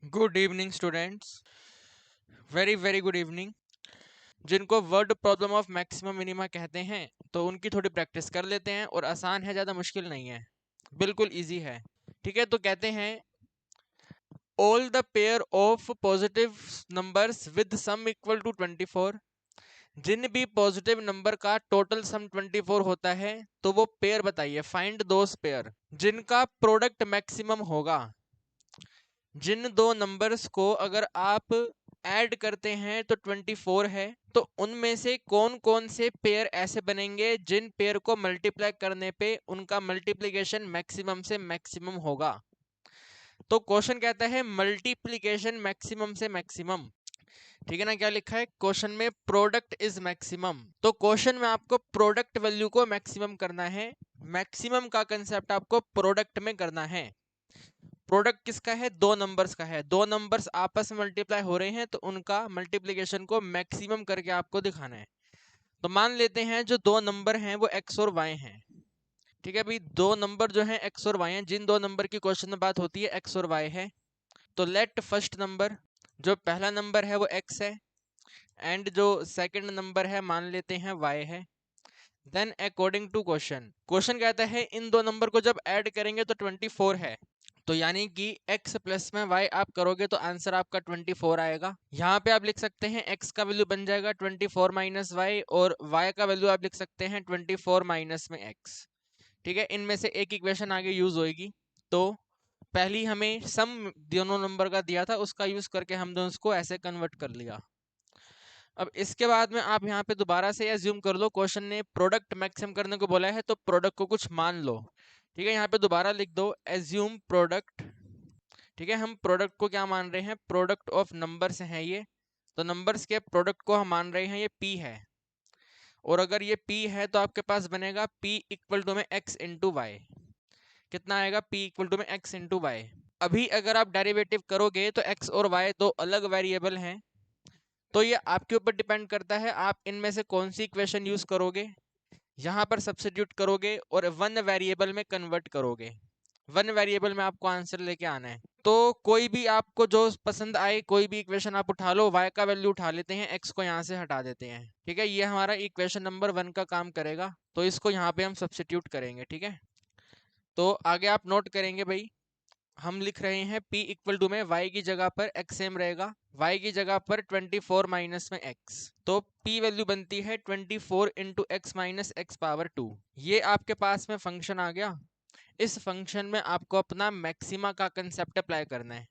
Good evening students. Very very good evening. जिनको word problem of maximum minima कहते हैं तो उनकी थोड़ी प्रैक्टिस कर लेते हैं, और आसान है, ज़्यादा मुश्किल नहीं है, बिल्कुल इजी है। ठीक है, तो कहते हैं all the pair of positive numbers with sum equal to 24। जिन भी पॉजिटिव नंबर का टोटल सम 24 होता है तो वो पेयर बताइए, फाइंड दोस पेयर जिनका प्रोडक्ट मैक्सिमम होगा। जिन दो नंबर्स को अगर आप ऐड करते हैं तो 24 है, तो उनमें से कौन कौन से पेयर ऐसे बनेंगे जिन पेयर को मल्टीप्लाई करने पे उनका मल्टीप्लिकेशन मैक्सिमम से मैक्सिमम होगा। तो क्वेश्चन कहता है मल्टीप्लिकेशन मैक्सिमम से मैक्सिमम। ठीक है ना, क्या लिखा है क्वेश्चन में? Product is maximum. तो क्वेश्चन में आपको प्रोडक्ट वैल्यू को मैक्सिमम करना है। मैक्सिमम का कंसेप्ट आपको प्रोडक्ट में करना है। प्रोडक्ट किसका है? दो नंबर्स का है। दो नंबर्स आपस में मल्टीप्लाई हो रहे हैं तो उनका मल्टीप्लिकेशन को मैक्सिमम करके आपको दिखाना है। तो मान लेते हैं जो दो नंबर हैं वो x और y हैं। ठीक है भाई, दो नंबर जो हैं x और y हैं, जिन दो नंबर की क्वेश्चन में बात होती है x और y है। तो लेट फर्स्ट नंबर, जो पहला नंबर है वो x है, एंड जो सेकंड नंबर है मान लेते हैं y है। Then according to question, question कहता है इन दो नंबर को जब ऐड करेंगे तो 24 है। तो यानी कि x प्लस में y आप करोगे तो आंसर आपका 24 आएगा। यहाँ पे आप लिख सकते हैं x का वैल्यू बन जाएगा 24 माइनस वाई, और y का वैल्यू आप लिख सकते हैं 24 माइनस में x। ठीक है, इनमें से एक इक्वेशन आगे यूज होगी। तो पहली हमें सम दोनों नंबर का दिया था, उसका यूज करके हमने उसको ऐसे कन्वर्ट कर लिया। अब इसके बाद में आप यहाँ पे दोबारा से एज्यूम कर लो, क्वेश्चन ने प्रोडक्ट मैक्सिमम करने को बोला है तो प्रोडक्ट को कुछ मान लो। ठीक है, यहाँ पे दोबारा लिख दो एज्यूम प्रोडक्ट। ठीक है, हम प्रोडक्ट को क्या मान रहे हैं? प्रोडक्ट ऑफ नंबर्स हैं ये। तो नंबर्स के प्रोडक्ट को हम मान रहे हैं ये p है, और अगर ये p है तो आपके पास बनेगा p इक्वल टू में x इंटू वाई। कितना आएगा? p इक्वल टू में x इंटू वाई। अभी अगर आप डेरिवेटिव करोगे तो x और y दो अलग वेरिएबल हैं, तो ये आपके ऊपर डिपेंड करता है आप इनमें से कौन सी इक्वेशन यूज करोगे। यहाँ पर सब्स्टिट्यूट करोगे और वन वेरिएबल में कन्वर्ट करोगे। वन वेरिएबल में आपको आंसर लेके आना है। तो कोई भी आपको जो पसंद आए, कोई भी इक्वेशन आप उठा लो, y का वैल्यू उठा लेते हैं, x को यहाँ से हटा देते हैं। ठीक है, ये हमारा इक्वेशन नंबर 1 का काम करेगा, तो इसको यहाँ पे हम सब्स्टिट्यूट करेंगे। ठीक है, तो आगे आप नोट करेंगे भाई, हम लिख रहे हैं p इक्वल टू में y की जगह पर x सेम रहेगा, y की जगह पर 24 माइनस में x। तो p वैल्यू बनती है 24 into x minus x power 2। ये आपके पास में फंक्शन आ गया। इस फंक्शन में आपको अपना मैक्सिमा का कंसेप्ट अप्लाई करना है।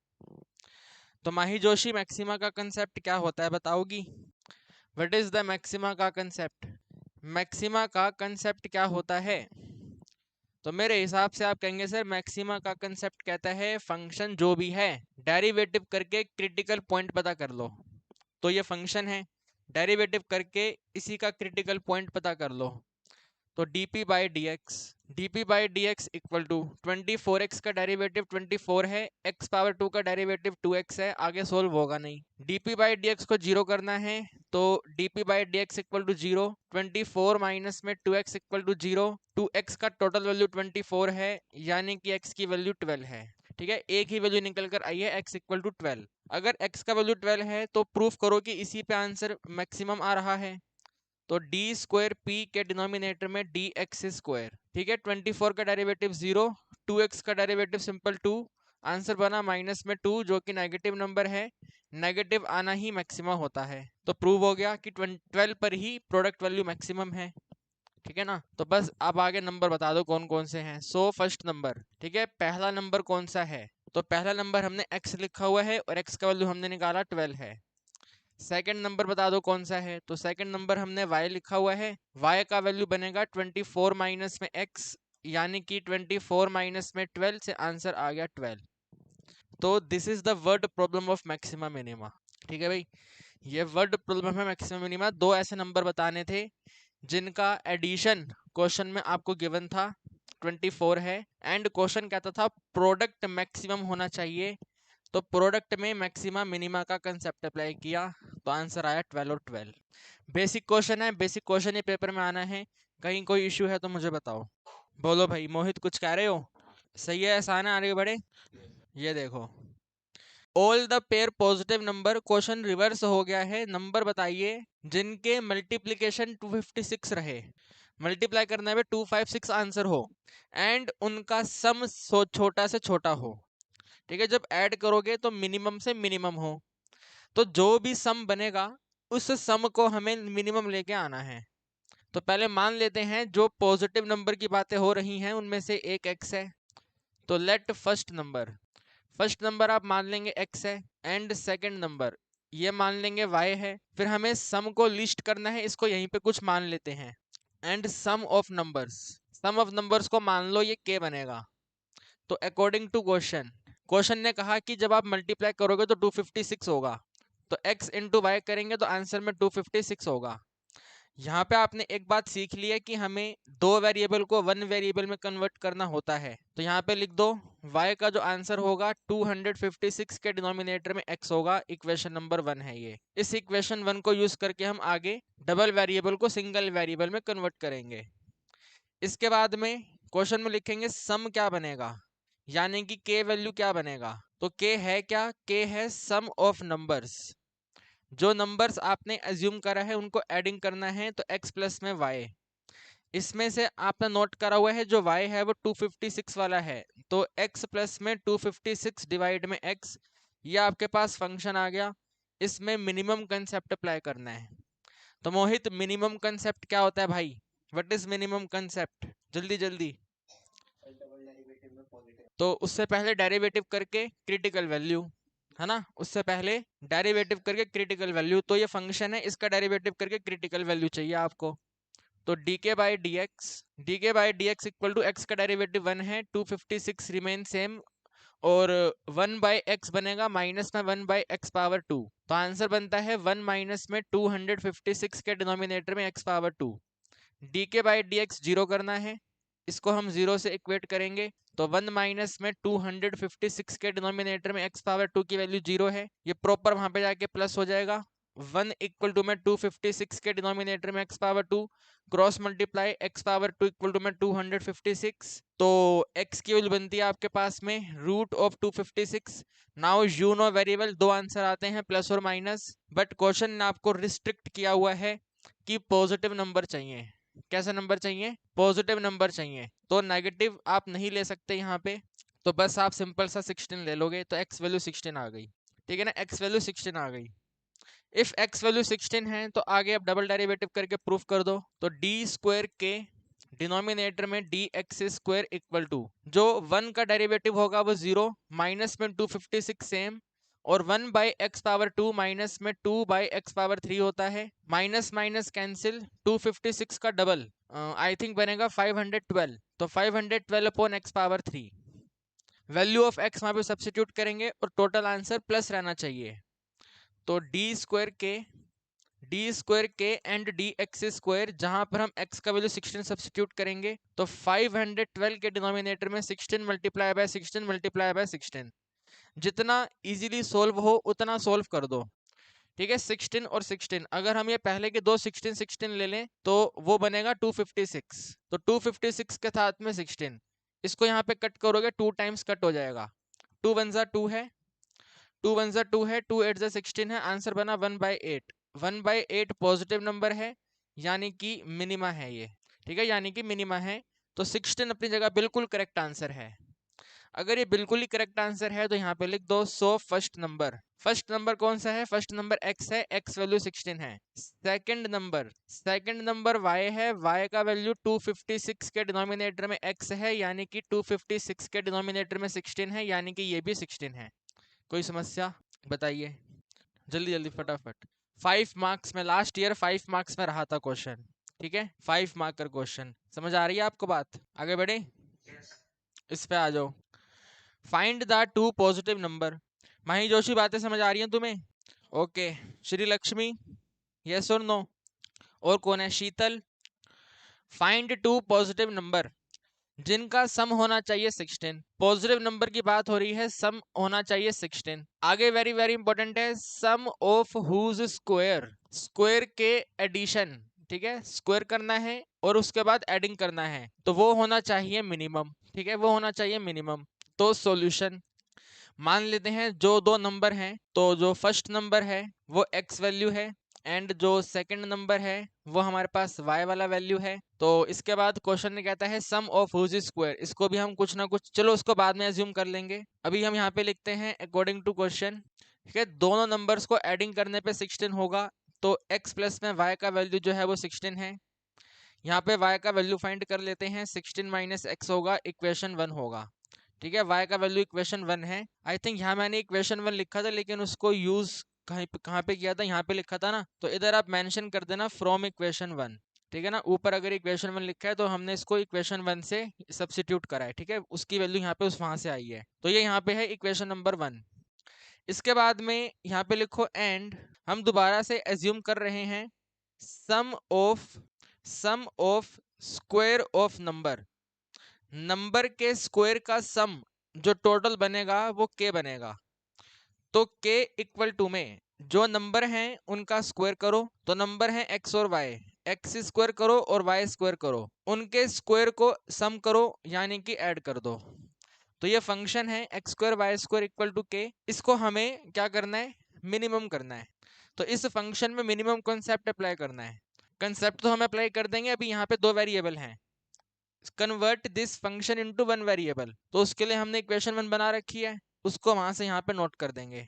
तो माही जोशी, मैक्सिमा का कंसेप्ट क्या होता है बताओगी? व्हाट इज द मैक्सिमा का कंसेप्ट? मैक्सिमा का कंसेप्ट क्या होता है? तो मेरे हिसाब से आप कहेंगे सर मैक्सिमा का कंसेप्ट कहता है फंक्शन जो भी है डेरिवेटिव करके क्रिटिकल पॉइंट पता कर लो। तो ये फंक्शन है, डेरिवेटिव करके इसी का क्रिटिकल पॉइंट पता कर लो। तो d p by d x equal to 24x का डेरिवेटिव 24 है, x पावर 2 का डेरिवेटिव 2x है, आगे सोल्व होगा नहीं। D p by d x को जीरो करना है, तो d p by d x equal to zero, 24 minus में 2x equal to zero. 2x का टोटल वैल्यू 24 है, यानी कि x की वैल्यू 12 है। ठीक है, एक ही वैल्यू निकल कर आई है, x इक्वल टू 12। अगर x का वैल्यू 12 है तो प्रूफ करो कि इसी पे आंसर मैक्सिमम आ रहा है। तो डी स्क्वायर पी के डिनोमिनेटर में डी एक्स स्क्वायर। ठीक है, 24 का डेरिवेटिव 0, 2x का डेरिवेटिव सिंपल 2, आंसर बना माइनस में 2 जो कि नेगेटिव नंबर है। नेगेटिव आना ही मैक्सिमम होता है, तो प्रूव हो गया कि 12 पर ही प्रोडक्ट वैल्यू मैक्सिमम है। ठीक है ना, तो बस आप आगे नंबर बता दो कौन कौन से हैं। सो फर्स्ट नंबर, ठीक है, पहला नंबर कौन सा है? तो पहला नंबर हमने x लिखा हुआ है और x का वैल्यू हमने निकाला 12 है। सेकंड नंबर बता दो कौन सा है? तो सेकंड नंबर हमने y लिखा हुआ है, y का वैल्यू बनेगा 24 माइनस में x, यानी कि 24 माइनस में 12 से आंसर आ गया 12। तो this is the word problem of maxima minima. ठीक है भाई, ये वर्ड प्रॉब्लम है मैक्सिमा मिनिमा। दो ऐसे नंबर बताने थे जिनका एडिशन क्वेश्चन में आपको गिवन था 24 है, एंड क्वेश्चन कहता था प्रोडक्ट मैक्सिमम होना चाहिए। तो प्रोडक्ट में मैक्सिमा मिनिमा का कंसेप्ट अप्लाई किया, तो आंसर आया 12 और 12। बेसिक क्वेश्चन है, बेसिक क्वेश्चन ही पेपर में आना है। कहीं कोई इश्यू है तो मुझे बताओ। बोलो भाई, मोहित कुछ कह रहे हो? सही है, आसान है, आगे बढ़े। ये देखो, all the pair positive number, question reverse हो गया है। नंबर बताइए जिनके मल्टीप्लीकेशन 256 रहे, मल्टीप्लाई करने में 256 आंसर हो एंड उनका सम छोटा से छोटा हो। ठीक है, जब ऐड करोगे तो मिनिमम से मिनिमम हो, तो जो भी सम बनेगा उस सम को हमें मिनिमम लेके आना है। तो पहले मान लेते हैं जो पॉजिटिव नंबर की बातें हो रही हैं उनमें से एक x है, तो लेट फर्स्ट नंबर आप मान लेंगे x है एंड सेकंड नंबर ये मान लेंगे y है। फिर हमें सम को लिस्ट करना है, इसको यहीं पे कुछ मान लेते हैं एंड सम ऑफ नंबर्स को मान लो ये k बनेगा। तो अकॉर्डिंग टू क्वेश्चन ने कहा कि जब आप मल्टीप्लाई करोगे तो 256 होगा, तो x इंटू वाई करेंगे तो आंसर में 256 होगा। यहाँ पे आपने एक बात सीख ली है कि हमें दो वेरिएबल को वन वेरिएबल में कन्वर्ट करना होता है। तो यहाँ पे लिख दो y का जो आंसर होगा 256 के डिनोमिनेटर में x होगा। इक्वेशन नंबर 1 है ये। इस इक्वेशन 1 को यूज करके हम आगे डबल वेरिएबल को सिंगल वेरिएबल में कन्वर्ट करेंगे। इसके बाद में क्वेश्चन में लिखेंगे सम क्या बनेगा, यानी कि k वैल्यू क्या बनेगा। तो k है क्या, k है सम ऑफ नंबर्स। जो नंबर्स आपने एज्यूम करा है उनको एडिंग करना है, तो x प्लस में y। इसमें से आपने नोट करा हुआ है जो y है वो 256 वाला है, तो x प्लस में 256 डिवाइड में x, ये आपके पास फंक्शन आ गया। इसमें मिनिमम कंसेप्ट अप्लाई करना है। तो मोहित मिनिमम कंसेप्ट क्या होता है भाई, व्हाट इज मिनिमम कंसेप्ट, जल्दी जल्दी। तो उससे पहले डेरिवेटिव करके क्रिटिकल वैल्यू, है ना, उससे पहले डेरिवेटिव करके क्रिटिकल वैल्यू। तो ये फंक्शन है, इसका डेरिवेटिव करके क्रिटिकल वैल्यू चाहिए आपको। तो d k by d x equal to x का डेरिवेटिव 1 है, 256 रिमेन सेम, और 1 बाई एक्स बनेगा माइनस में 1 बाई एक्स पावर 2। तो आंसर बनता है 1 माइनस में 256 के डिनोमिनेटर में x power 2। D k by d x zero करना है, इसको हम जीरो से इक्वेट करेंगे। तो 1 माइनस में 256 के डिनोमिनेटर में एक्स पावर 2 की वैल्यू जीरो है, ये प्रॉपर वहां पे जाके प्लस हो जाएगा। 1 इक्वल टू में 256 के डिनोमिनेटर में x power 2, cross multiply x power 2 equal to में 256। तो x की वैल्यू बनती है आपके पास में root of 256। Now you know variable, दो आंसर आते हैं प्लस और माइनस, बट क्वेश्चन ने आपको रिस्ट्रिक्ट किया हुआ है कि पॉजिटिव नंबर चाहिए। कैसा नंबर चाहिए, पॉजिटिव नंबर चाहिए, तो नेगेटिव आप नहीं ले सकते यहाँ पे। तो बस आप सिंपल सा 16 ले लोगे, तो x वैल्यू 16 आ गई। ठीक है ना, x वैल्यू 16 आ गई। इफ x वैल्यू 16 है तो आगे आप डबल डेरिवेटिव करके प्रूफ कर दो। तो डी स्क्वायर के डिनोमिनेटर में d x square equal to, जो 1 का डेरिवेटिव होगा वो 0, माइनस में 256 सेम, और 1 बाई एक्स पावर 2 माइनस में 2 बाई एक्स पावर 3 होता है। माइनस माइनस कैंसिल, 256 का डबल आई थिंक बनेगा 512, तो 512 upon x power 3। Value of x वहां पे सब्स्टिट्यूट करेंगे और टोटल आंसर प्लस रहना चाहिए। तो डी स्क्वायर के एंड डी एक्स स्क्वायर, जहां पर हम x का वैल्यू 16 सब्स्टिट्यूट करेंगे, तो 512 के डिनोमिनेटर में 16 मल्टीप्लाई बाय 16 मल्टीप्लाई बाय 16। जितना इजीली सोल्व हो उतना सोल्व कर दो। ठीक है, 16 और 16, अगर हम ये पहले के दो 16 16 ले लें तो वो बनेगा 256। तो 256 के साथ में 16, इसको यहाँ पे कट करोगे 2 टाइम्स कट हो जाएगा। 2 1 जा 2 है, 2 1 जा 2 है, 2 8 जा 16 है, आंसर बना 1/8। 1/8 पॉजिटिव नंबर है, यानी कि मिनिमा है ये। ठीक है, यानी कि मिनिमा है। तो 16 अपनी जगह बिल्कुल करेक्ट आंसर है। अगर ये बिल्कुल ही करेक्ट आंसर है तो यहाँ पे लिख दो सो फर्स्ट नंबर कौन सा है, फर्स्ट नंबर x है, x वैल्यू 16 है। सेकंड नंबर y है, y का वैल्यू 256 के डिनोमिनेटर में x है, यानी कि 256 के डिनोमिनेटर में 16 है, यानी कि ये भी 16 है। कोई समस्या बताइए, जल्दी जल्दी फटाफट। 5 मार्क्स में, लास्ट ईयर 5 मार्क्स में रहा था क्वेश्चन। ठीक है, 5 मार्क का क्वेश्चन, समझ आ रही है आपको बात, आगे बढ़े, इस पे आ जाओ। Find the two positive number. Mahi Joshi बातें समझ आ रही हैं तुम्हें, ओके। श्री लक्ष्मी, यस और नो, और कौन है, Sheetal. Find two positive number जिनका सम होना चाहिए 16। पॉजिटिव नंबर की बात हो रही है, सम होना चाहिए 16। आगे वेरी वेरी इंपॉर्टेंट है, सम ऑफ हुज स्क्वायर, स्क्वायर के एडिशन। ठीक है, स्क्वायर करना है और उसके बाद एडिंग करना है, तो वो होना चाहिए मिनिमम। ठीक है, वो होना चाहिए मिनिमम। तो सॉल्यूशन, मान लेते हैं जो दो नंबर हैं, तो जो फर्स्ट नंबर है वो x वैल्यू है एंड जो सेकंड नंबर है वो हमारे पास y वाला वैल्यू है। तो इसके बाद क्वेश्चन ने कहता है सम ऑफ हुज स्क्वायर, इसको भी हम कुछ ना कुछ, चलो उसको बाद में एज्यूम कर लेंगे, अभी हम यहाँ पे लिखते हैं अकॉर्डिंग टू क्वेश्चन। ठीक है, दोनों नंबर्स को एडिंग करने पे 16 होगा, तो x प्लस में y का वैल्यू जो है वो 16 है। यहाँ पे y का वैल्यू फाइंड कर लेते हैं, 16 माइनस एक्स होगा, इक्वेशन 1 होगा। ठीक है, y का वैल्यू इक्वेशन 1 है। आई थिंक यहाँ मैंने इक्वेशन 1 लिखा था, लेकिन उसको यूज कहाँ पे किया था, यहाँ पे लिखा था ना, तो इधर आप मेंशन कर देना फ्रॉम इक्वेशन 1। ठीक है ना, ऊपर अगर इक्वेशन 1 लिखा है तो हमने इसको इक्वेशन 1 से सब्स्टिट्यूट करा है। ठीक है, उसकी वैल्यू यहाँ पे उस वहां से आई है, तो ये यहाँ पे है इक्वेशन नंबर 1। इसके बाद में यहाँ पे लिखो एंड, हम दोबारा से एज्यूम कर रहे हैं सम ऑफ स्क्वायर ऑफ नंबर के स्क्वायर का सम जो टोटल बनेगा वो k बनेगा। तो k इक्वल टू में जो नंबर हैं उनका स्क्वायर करो, तो नंबर हैं x और y, x स्क्वायर करो और y स्क्वायर करो, उनके स्क्वायर को सम करो यानी कि ऐड कर दो। तो ये फंक्शन है x square y square equal to k, इसको हमें क्या करना है, मिनिमम करना है। तो इस फंक्शन में मिनिमम कॉन्सेप्ट अप्लाई करना है। कंसेप्ट तो हम अप्लाई कर देंगे, अभी यहाँ पे दो वेरिएबल हैं, convert this function into one variable, तो उसके लिए हमने इक्वेशन 1 बना रखी है, उसको वहां से यहाँ पे नोट कर देंगे।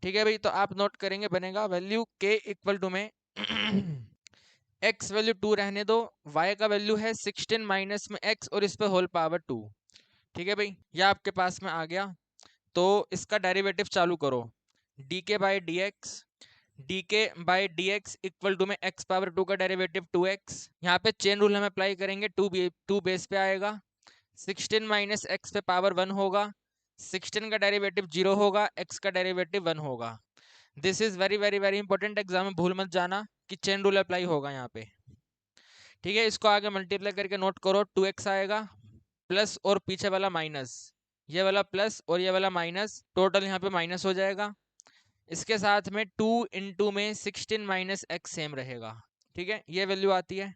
ठीक है भाई, तो आप नोट करेंगे, बनेगा वैल्यू k इक्वल टू में x वैल्यू 2 रहने दो, y का वैल्यू है 16 माइनस में x और इस पे होल पावर 2। ठीक है भाई, यह आपके पास में आ गया। तो इसका डेरिवेटिव चालू करो, dk by d x equal to में x पावर 2 का डेरिवेटिव 2x, यहाँ पे चेन रूल हम अप्लाई करेंगे, 2 बेस पे आएगा, 16 माइनस एक्स पे पावर 1 होगा, 16 का डेरिवेटिव 0 होगा, x का डेरिवेटिव 1 होगा। This is very very very important, exam में भूल मत जाना कि चेन रूल अप्लाई होगा यहाँ पे। ठीक है, इसको आगे मल्टीप्लाई करके नोट करो, 2x आएगा प्लस और पीछे वाला माइनस, ये वाला प्लस और ये वाला माइनस, टोटल यहाँ पे माइनस हो जाएगा। इसके साथ में 2 इंटू में 16 माइनस एक्स सेम रहेगा। ठीक है, ये वैल्यू आती है।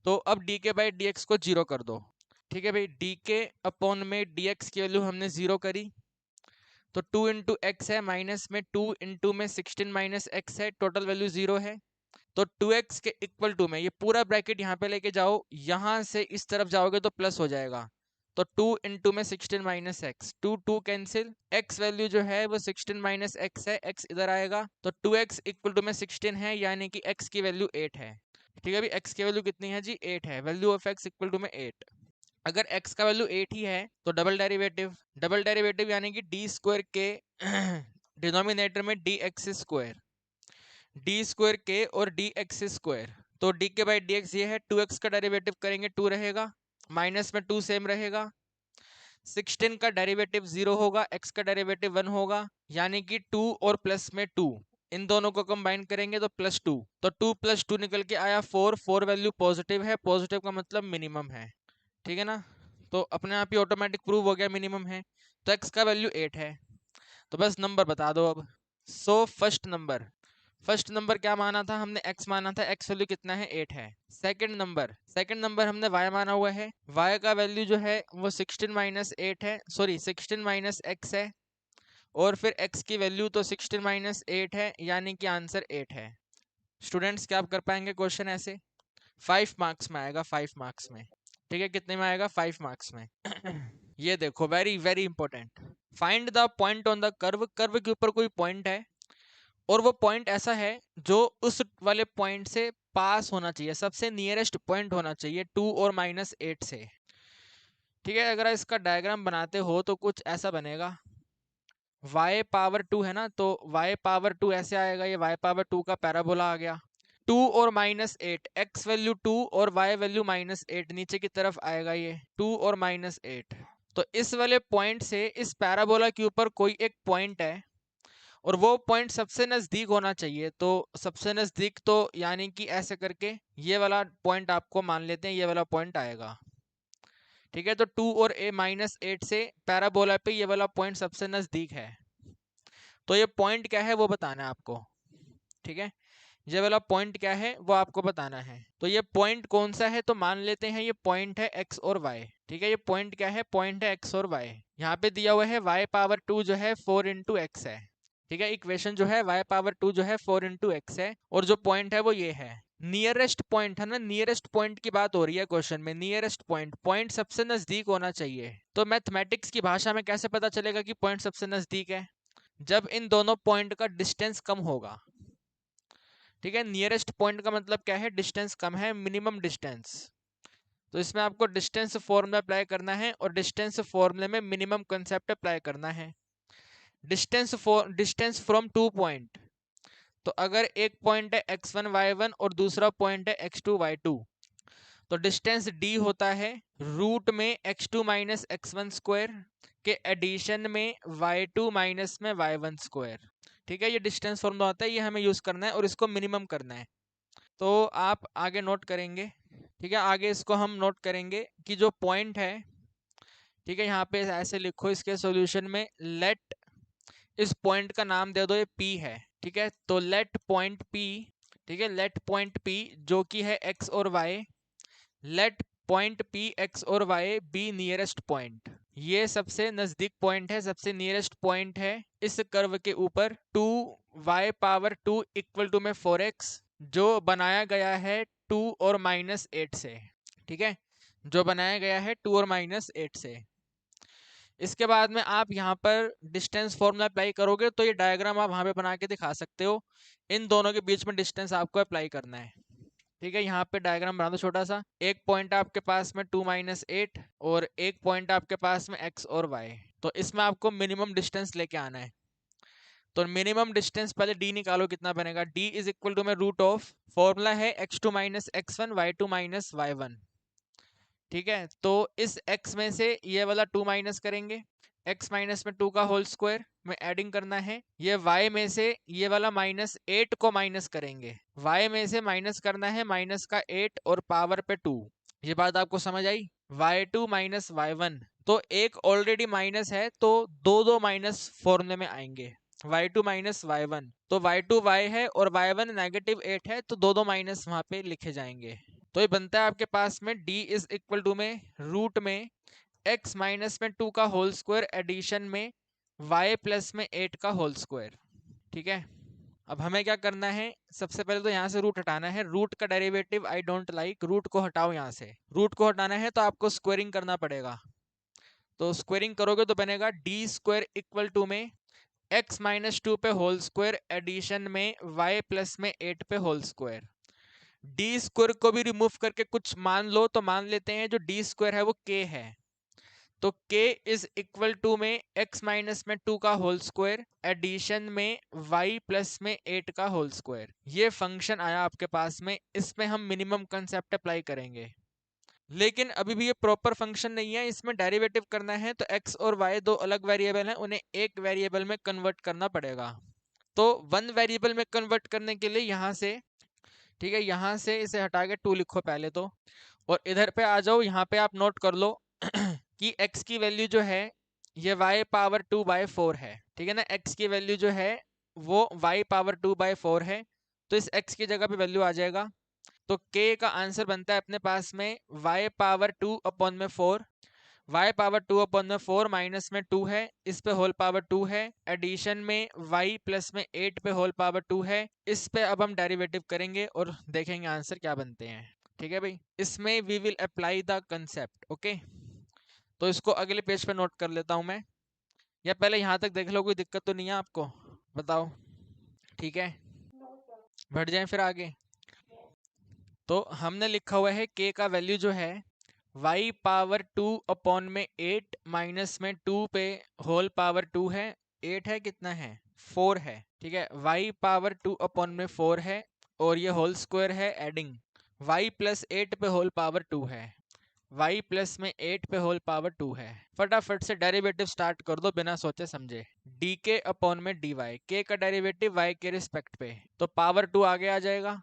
तो अब D k by d x को 0 कर दो। ठीक है भाई, डी के अपॉन में डी एक्स की वैल्यू हमने 0 करी, तो 2 इंटू एक्स है, माइनस में 2 इंटू में 16 माइनस एक्स है, टोटल वैल्यू 0 है। तो 2x के इक्वल टू में ये पूरा ब्रैकेट यहाँ पे लेके जाओ, यहाँ से इस तरफ जाओगे तो प्लस हो जाएगा, तो 2 इंटू में 16 minus x, 2 cancel, x value जो है वो 16 माइनस एक्स है, x इधर आएगा, तो 2x इक्वल टू में 16 है, यानी कि x की वैल्यू 8 है। ठीक है, अभी x की वैल्यू कितनी है जी, 8 है, value of x equal to में 8। अगर x का वैल्यू 8 ही है तो डबल डेरिवेटिव यानी कि डी स्क्वायर के डिनोमिनेटर में d x square, D square के और डी एक्स स्क्वायर, तो d k by d x ये है, 2x का डेरिवेटिव करेंगे 2 रहेगा, माइनस में 2 सेम रहेगा, 16 का डेरिवेटिव 0 होगा, x का डेरिवेटिव 1 होगा, यानी कि 2 और प्लस में 2, इन दोनों को कंबाइन करेंगे तो +2, तो 2 + 2 निकल के आया 4 वैल्यू पॉजिटिव है, पॉजिटिव का मतलब मिनिमम है। ठीक है ना, तो अपने आप ही ऑटोमेटिक प्रूव हो गया मिनिमम है, तो x का वैल्यू 8 है। तो बस नंबर बता दो अब। सो फर्स्ट नंबर क्या माना था हमने, x माना था, x वैल्यू कितना है, 8 है। सेकंड नंबर हमने y माना हुआ है, y का वैल्यू जो है वो 16 माइनस 8 है, सॉरी 16 माइनस x है, और फिर x की वैल्यू तो 16 माइनस 8 है, यानी कि आंसर 8 है। स्टूडेंट्स क्या आप कर पाएंगे क्वेश्चन ऐसे, 5 मार्क्स में आएगा, 5 मार्क्स में। ठीक है, कितने में आएगा, 5 मार्क्स में। ये देखो, very very important, find the point on the curve, curve के ऊपर कोई पॉइंट है और वो पॉइंट ऐसा है जो उस वाले पॉइंट से पास होना चाहिए, सबसे नियरेस्ट पॉइंट होना चाहिए 2 और -8 से। ठीक है, अगर इसका डायग्राम बनाते हो तो कुछ ऐसा बनेगा, y पावर 2 है ना, तो y पावर 2 ऐसे आएगा, ये y पावर 2 का पैराबोला आ गया, 2 और -8, x वैल्यू 2 और y वैल्यू -8, नीचे की तरफ आएगा ये 2 और -8। तो इस वाले पॉइंट से इस पैराबोला के ऊपर कोई एक पॉइंट है और वो पॉइंट सबसे नजदीक होना चाहिए, तो सबसे नजदीक तो यानी कि ऐसे करके ये वाला पॉइंट आपको मान लेते हैं, ये वाला पॉइंट आएगा। ठीक है, तो 2 और -8 से पैराबोला पे ये वाला पॉइंट सबसे नजदीक है, तो ये पॉइंट क्या है वो बताना है आपको। ठीक है, ये वाला पॉइंट क्या है वो आपको बताना है। तो ये पॉइंट कौन सा है, तो मान लेते हैं ये पॉइंट है x और y। ठीक है, ये पॉइंट क्या है, पॉइंट है x और y। यहाँ पे दिया हुआ है y पावर 2 जो है 4 इंटू एक्स है। ठीक है, इक्वेशन जो है y पावर 2 जो है 4 इंटू एक्स है, और जो पॉइंट है वो ये है। नियरेस्ट पॉइंट है ना, नियरेस्ट पॉइंट की बात हो रही है क्वेश्चन में। नियरेस्ट पॉइंट, पॉइंट सबसे नजदीक होना चाहिए। तो मैथमेटिक्स की भाषा में कैसे पता चलेगा कि पॉइंट सबसे नजदीक है, जब इन दोनों पॉइंट का डिस्टेंस कम होगा। ठीक है, नियरेस्ट पॉइंट का मतलब क्या है, डिस्टेंस कम है, मिनिमम डिस्टेंस। तो इसमें आपको डिस्टेंस फॉर्मूला अप्लाई करना है, और डिस्टेंस फॉर्मूले में मिनिमम कंसेप्ट अप्लाई करना है। डिस्टेंस फ्रॉम 2 पॉइंट, तो अगर एक पॉइंट है x1 y1 और दूसरा पॉइंट है x2 y2, तो डिस्टेंस d होता है रूट में x2 माइनस x1 स्क्वायर के एडिशन में y2 माइनस में y1 स्क्वायर। ठीक है, ये डिस्टेंस फॉर्मूला होता है, ये हमें यूज करना है और इसको मिनिमम करना है। तो आप आगे नोट करेंगे। ठीक है, आगे इसको हम नोट करेंगे कि जो पॉइंट है, ठीक है, यहाँ पे ऐसे लिखो इसके सॉल्यूशन में, लेट, इस पॉइंट का नाम दे दो ये P है। ठीक है, तो लेट पॉइंट P, ठीक है, लेट पॉइंट P जो कि है x और y, let point P x और y बी नियरेस्ट पॉइंट। ये सबसे नजदीक पॉइंट है, सबसे नियरेस्ट पॉइंट है इस कर्व के ऊपर 2y पावर 2 इक्वल टू में 4x, जो बनाया गया है 2 और माइनस 8 से। ठीक है, जो बनाया गया है 2 और माइनस 8 से। इसके बाद में आप यहाँ पर डिस्टेंस फॉर्मूला अप्लाई करोगे, तो ये डायग्राम आप वहाँ पे बना के दिखा सकते हो। इन दोनों के बीच में डिस्टेंस आपको अप्लाई करना है। ठीक है, यहाँ पे डायग्राम बना दो छोटा सा। एक पॉइंट आपके पास में 2 माइनस 8 और एक पॉइंट आपके पास में x और y। तो इसमें आपको मिनिमम डिस्टेंस लेके आना है। तो मिनिमम डिस्टेंस पहले d निकालो, कितना बनेगा, d इज इक्वल टू में रूट ऑफ, फॉर्मूला है x2 minus x1 y2 minus y1। ठीक है, तो इस x में से ये वाला 2 माइनस करेंगे, x माइनस में 2 का होल स्क्वायर में एडिंग करना है। ये y में से ये वाला माइनस 8 को माइनस करेंगे, y में से माइनस करना है माइनस का 8 और पावर पे 2। ये बात आपको समझ आई, y2 माइनस y1, तो एक ऑलरेडी माइनस है तो दो दो माइनस फॉर्मूले में आएंगे, y2 माइनस y1, तो y2 y है और y1 नेगेटिव 8 है, तो दो दो माइनस वहां पे लिखे जाएंगे। तो ये बनता है आपके पास में d इज इक्वल टू में रूट में x माइनस में 2 का होल स्क्वायर एडिशन में y प्लस में 8 का होल स्क्वायर। ठीक है, अब हमें क्या करना है, सबसे पहले तो यहाँ से रूट हटाना है। रूट का derivative I don't like, root को हटाओ। यहाँ से रूट को हटाना है तो आपको स्क्वायरिंग करना पड़ेगा। तो स्क्वायरिंग करोगे तो बनेगा डी स्क्वायर इक्वल टू में x माइनस 2 पे होल स्क्वायर एडिशन में y प्लस में 8 पे होल स्क्वायर। डी स्क्वायर को भी रिमूव करके कुछ मान लो, तो मान लेते हैं जो डी स्क्वायर है वो k है, तो k इज इक्वल टू में x माइनस में 2 का होल स्क्वायर एडिशन में y प्लस में 8 का होल स्क्वायर। ये फंक्शन आया आपके पास में, इसमें हम मिनिमम कंसेप्ट अप्लाई करेंगे। लेकिन अभी भी ये प्रॉपर फंक्शन नहीं है, इसमें डेरिवेटिव करना है, तो x और y दो अलग वेरिएबल हैं, उन्हें एक वेरिएबल में कन्वर्ट करना पड़ेगा। तो वन वेरिएबल में कन्वर्ट करने के लिए यहाँ से, ठीक है, यहाँ से इसे हटा के 2 लिखो पहले तो, और इधर पे आ जाओ। यहाँ पे आप नोट कर लो कि x की वैल्यू जो है ये y पावर 2/4 है। ठीक है ना, x की वैल्यू जो है वो y पावर 2/4 है, तो इस x की जगह पे वैल्यू आ जाएगा। तो k का आंसर बनता है अपने पास में y पावर 2 अपॉन में 4, y पावर 2 अपॉन में 4 माइनस में 2 है, इस पे होल पावर 2 है, एडिशन में y प्लस में 8 पे होल पावर 2 है। इस पे अब हम डेरिवेटिव करेंगे और देखेंगे आंसर क्या बनते हैं। ठीक है भाई, इसमें we will apply the concept. Okay, तो इसको अगले पेज पे नोट कर लेता हूं मैं, या पहले यहाँ तक देख लो, कोई दिक्कत तो नहीं है आपको, बताओ। ठीक है, बढ़ जाए फिर आगे। तो हमने लिखा हुआ है k का वैल्यू जो है y पावर 2 अपॉन में 8 माइनस में 2 पे होल पावर 2 है, 8 है, कितना है, 4 है। ठीक है, y पावर 2 अपॉन में 4 है, और ये होल स्क्वायर है एडिंग y प्लस 8 पे होल पावर 2 है, y प्लस में 8 पे होल पावर 2 है। फटाफट से डेरिवेटिव स्टार्ट कर दो बिना सोचे समझे। dk अपॉन में dy, k का डेरिवेटिव y के रिस्पेक्ट पे, तो पावर 2 आगे आ जाएगा,